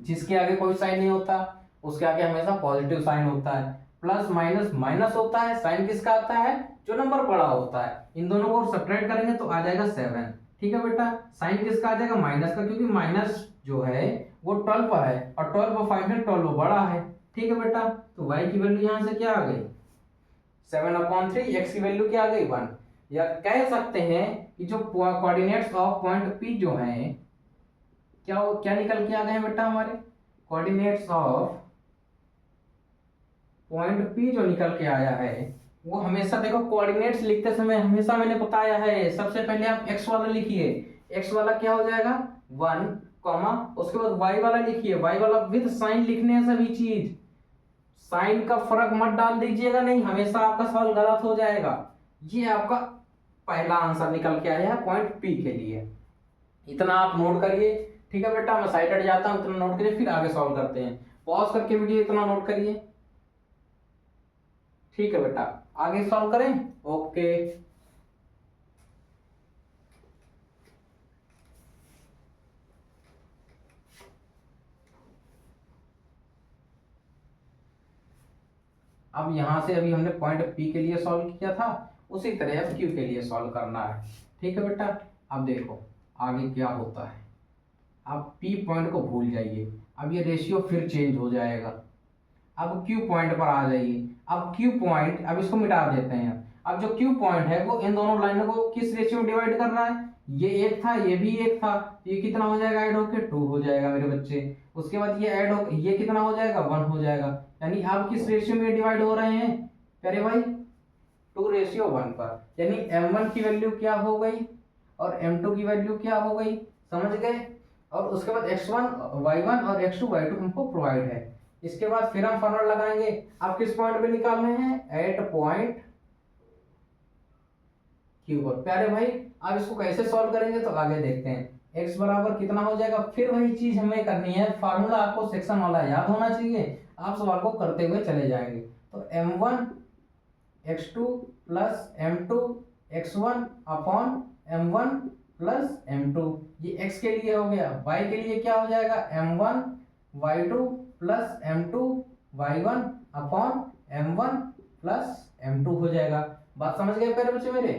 जिसके आगे कोई साइन नहीं होता उसके आगे हमेशा पॉजिटिव साइन होता है, प्लस माइनस माइनस होता है, साइन किसका आता है, जो नंबर बड़ा होता है। इन दोनों को सब्ट्रैक्ट करेंगे तो आ जाएगा 7। ठीक है बेटा, साइन किसका आ जाएगा, माइनस का, क्योंकि माइनस जो है वो 12 पर है और 12 पर 5 है, 12 बड़ा है। ठीक है बेटा, तो y की वैल्यू यहाँ से क्या आ गई, 7/3, x की वैल्यू क्या आ गई, 1। या कह सकते हैं कि जो कोऑर्डिनेट्स ऑफ पॉइंट P जो हैं क्या निकल के आ गए हैं बेटा, हमारे कोऑर्डिनेट्स ऑफ पॉइंट P जो निकल के आया है वो हमेशा देखो, कोऑर्डिनेट्स लिखते समय हमेशा मैंने बताया है, सबसे पहले आप x वाला लिखिए, x वाला क्या हो जाएगा 1, उसके बाद y वाला लिखिए, y वाला विद साइन लिखने हैं सभी चीज, साइन का फर्क मत डाल दीजिएगा, नहीं हमेशा आपका सवाल गलत हो जाएगा। ये आपका पहला आंसर निकल के आया है पॉइंट P के लिए, इतना आप नोट करिए। ठीक है बेटा, मैं साइड हट जाता हूँ, इतना नोट करिए, फिर आगे सॉल्व करते हैं। पॉज करके वीडियो इतना नोट करिए। ठीक है बेटा, आगे सॉल्व करें। ओके, अब यहां से अभी हमने पॉइंट P के लिए सॉल्व किया था, उसी तरह अब Q के लिए सॉल्व करना है। ठीक है बेटा, अब देखो आगे क्या होता है। अब P पॉइंट को भूल जाइए, अब ये रेशियो फिर चेंज हो जाएगा। अब Q पॉइंट पर आ जाइए, अब Q पॉइंट, अब इसको मिटा देते हैं। अब जो Q पॉइंट है वो इन दोनों लाइनों को किस रेशियो में डिवाइड कर रहा है, ये एक था ये भी एक था, ये कितना हो जाएगा ऐड होके, 2 हो जाएगा मेरे बच्चे। उसके बाद ये ऐड हो, ये कितना हो जाएगा, 1 हो जाएगा। यानी आप किस रेशियो में डिवाइड हो रहे हैं प्यारे भाई, 2:1 पर। यानी m1 की वैल्यू क्या हो गई और m2 की वैल्यू क्या हो गई, समझ गए। और उसके बाद x1 y1 और x2 y2 हमको प्रोवाइड है। इसके बाद फिर हम फॉर्मूला लगाएंगे। आप किस पॉइंट पे निकाल रहे हैं, एट पॉइंट Q पर। प्यारे भाई आप इसको कैसे सॉल्व करेंगे तो आगे देखते हैं। x बराबर कितना हो जाएगा, फिर वही चीज हमें करनी है, फार्मूला आपको सेक्शन वाला याद होना चाहिए, आप सवाल को करते हुए चले जाएंगे। तो m1 x2 plus m2 x1 upon m1 plus m2, ये x के लिए हो गया। y के लिए क्या हो जाएगा, m1 y2 plus m2 y1 upon m1 plus m2 हो जाएगा। बात समझ गए प्यारे बच्चे मेरे।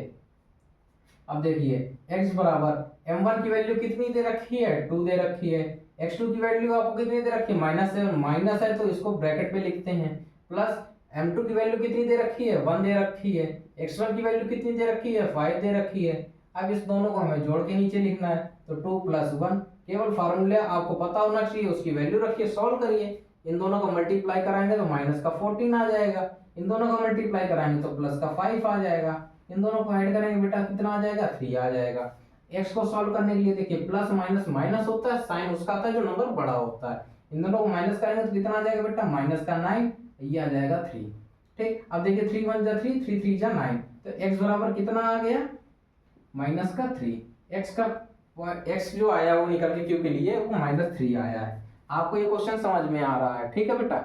अब देखिए x बराबर m1 की वैल्यू कितनी दे रखी है, 2 दे रखी है। x2 की वैल्यू आपको कितनी दे रखी है, -7, माइनस है तो इसको ब्रैकेट में लिखते हैं, प्लस m2 की वैल्यू कितनी दे रखी है, 1 दे रखी है। x1 की वैल्यू कितनी दे रखी है, 5 दे रखी है। अब इस दोनों को हमें जोड़ के नीचे लिखना है, तो 2 + 1, केवल फार्मूला आपको पता होना चाहिए, उसकी वैल्यू रखिए, सॉल्व करिए। इन दोनों को मल्टीप्लाई कराएंगे तो -14 आ जाएगा, इन दोनों को मल्टीप्लाई कराएंगे तो +5 आ जाएगा, इन दोनों को ऐड करेंगे बेटा कितना आ जाएगा, 3 आ जाएगा। x को सॉल्व करने के लिए देखिए प्लस माइनस माइनस होता है, साइन उसका आता है जो नंबर बड़ा होता है। इन दोनों को माइनस करेंगे तो कितना आ जाएगा बेटा, -9, ये आ जाएगा 3। ठीक, अब देखिए 3 × 1 = 3, 3 × 3 = 9, तो x बराबर कितना आ गया, -3। x जो आया वो निकल के Q के लिए वो -3 आया है। आपको ये क्वेश्चन समझ में आ रहा है, ठीक है बेटा।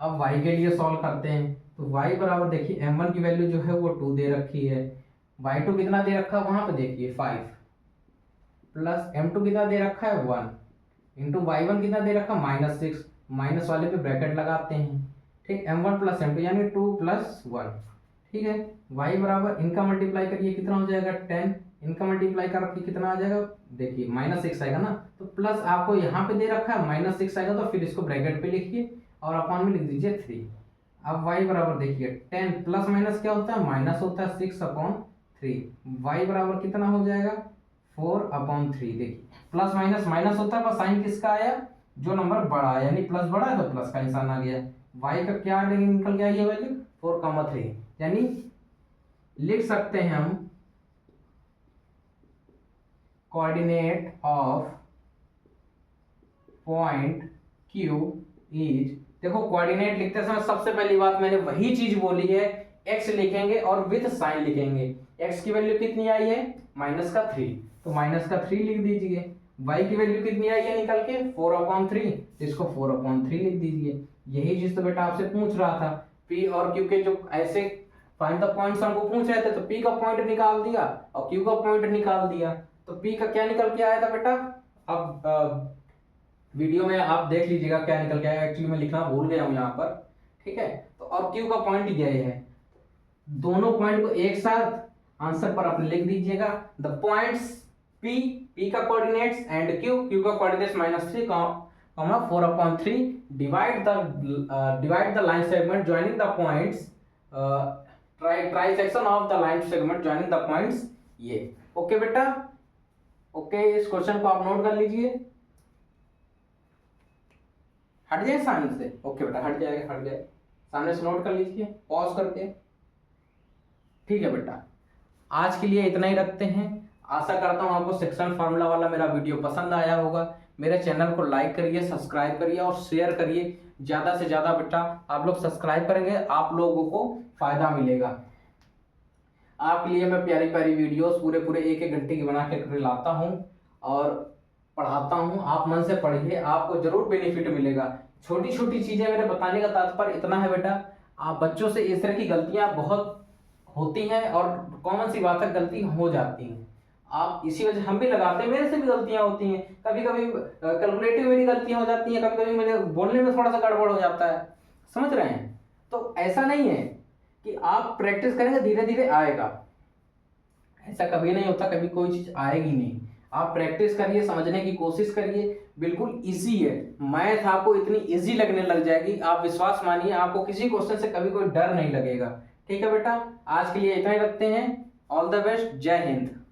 अब y के लिए सॉल्व करते हैं, तो y बराबर देखिए m1 की वैल्यू जो है वो 2 दे रखी है, y2 कितना दे रखा है वहां पे देखिए 5 प्लस m2 कितना दे रखा है 1 इंटू y1 कितना दे रखा है -6, माइनस वाले पे ब्रैकेट लगाते हैं, ठीक। m1 प्लस m2 यानी 2 प्लस 1, ठीक है। y बराबर इनका मल्टीप्लाई करिए कितना हो जाएगा 10, इनका मल्टीप्लाई करके कितना आ जाएगा देखिए -6 आएगा ना, तो प्लस आपको यहाँ पे दे रखा है -6 आएगा, तो फिर इसको ब्रैकेट पे लिखिए और अपॉन में लिख दीजिए 3। अब y बराबर देखिए 10 प्लस माइनस क्या होता है माइनस होता है 6/3, y बराबर कितना हो जाएगा 4/3। देखिए प्लस माइनस माइनस होता है, बस साइन किसका आया जो नंबर बड़ा है, यानी प्लस बड़ा है तो प्लस का निशान आ गया। y का क्या निकल गया ये वैल्यू 4,3, यानी लिख सकते हैं हम coordinate of point Q is, देखो कोऑर्डिनेट लिखते समय सबसे पहली बात मैंने वही चीज बोली है, x लिखेंगे और विद साइन लिखेंगे। x की वैल्यू कितनी आई है -3, तो -3 लिख दीजिए। y की वैल्यू कितनी आई है निकल के 4/3, तो इसको 4/3 लिख दीजिए। यही चीज तो बेटा आपसे पूछ रहा था, p और q के जो ऐसे फाइंड द पॉइंट्स हमको पूछ रहे थे, तो p का पॉइंट निकाल दिया और q का पॉइंट निकाल दिया, तो p का क्या निकल के आया था बेटा। अब वीडियो में आप देख लीजिएगा क्या निकल के आया, एक्चुअली मैं लिखना भूल गया हूँ यहाँ पर, ठीक है। तो और q का पॉइंट ये है, दोनों पॉइंट को एक साथ आंसर पर आप लिख दीजिएगा। द पॉइंट्स p का कोऑर्डिनेट्स एंड q का coordinates -3, 4/3, divide the line segment joining the points, trisection of the line segment joining the points, ये ओके बेटा। ओके इस क्वेश्चन को आप नोट कर लीजिए। हट जाए सामने से, ओके बेटा हट जाएगा, हट जाए सामने से, नोट कर लीजिए पॉज करके, ठीक है बेटा। आज के लिए इतना ही रखते हैं। आशा करता हूँ आपको सेक्शन फार्मूला वाला मेरा वीडियो पसंद आया होगा। मेरे चैनल को लाइक करिए, सब्सक्राइब करिए और शेयर करिए ज़्यादा से ज़्यादा। बेटा आप लोग सब्सक्राइब करेंगे, आप लोगों को फायदा मिलेगा। आपके लिए मैं प्यारी प्यारी वीडियोस पूरे 1-1 घंटे की बना के लाता हूँ और पढ़ाता हूँ। आप मन से पढ़िए, आपको जरूर बेनिफिट मिलेगा। छोटी छोटी चीज़ें मेरे बताने का तात्पर्य इतना है बेटा, आप बच्चों से इस तरह की गलतियाँ बहुत होती हैं और कॉमन सी बात है, गलती हो जाती हैं। आप इसी वजह हम भी लगाते हैं, मेरे से भी गलतियां होती हैं, कभी कभी कैलकुलेटिव मेरी गलतियां हो जाती हैं, कभी कभी मेरे बोलने में थोड़ा सा गड़बड़ हो जाता है, समझ रहे हैं। तो ऐसा नहीं है कि आप प्रैक्टिस करेंगे धीरे धीरे आएगा, ऐसा कभी नहीं होता, कभी कोई चीज आएगी नहीं। आप प्रैक्टिस करिए, समझने की कोशिश करिए, बिल्कुल इजी है। मैथ आपको इतनी इजी लगने लग जाएगी, आप विश्वास मानिए, आपको किसी क्वेश्चन से कभी कोई डर नहीं लगेगा। ठीक है बेटा, आज के लिए इतना ही रखते हैं। ऑल द बेस्ट, जय हिंद।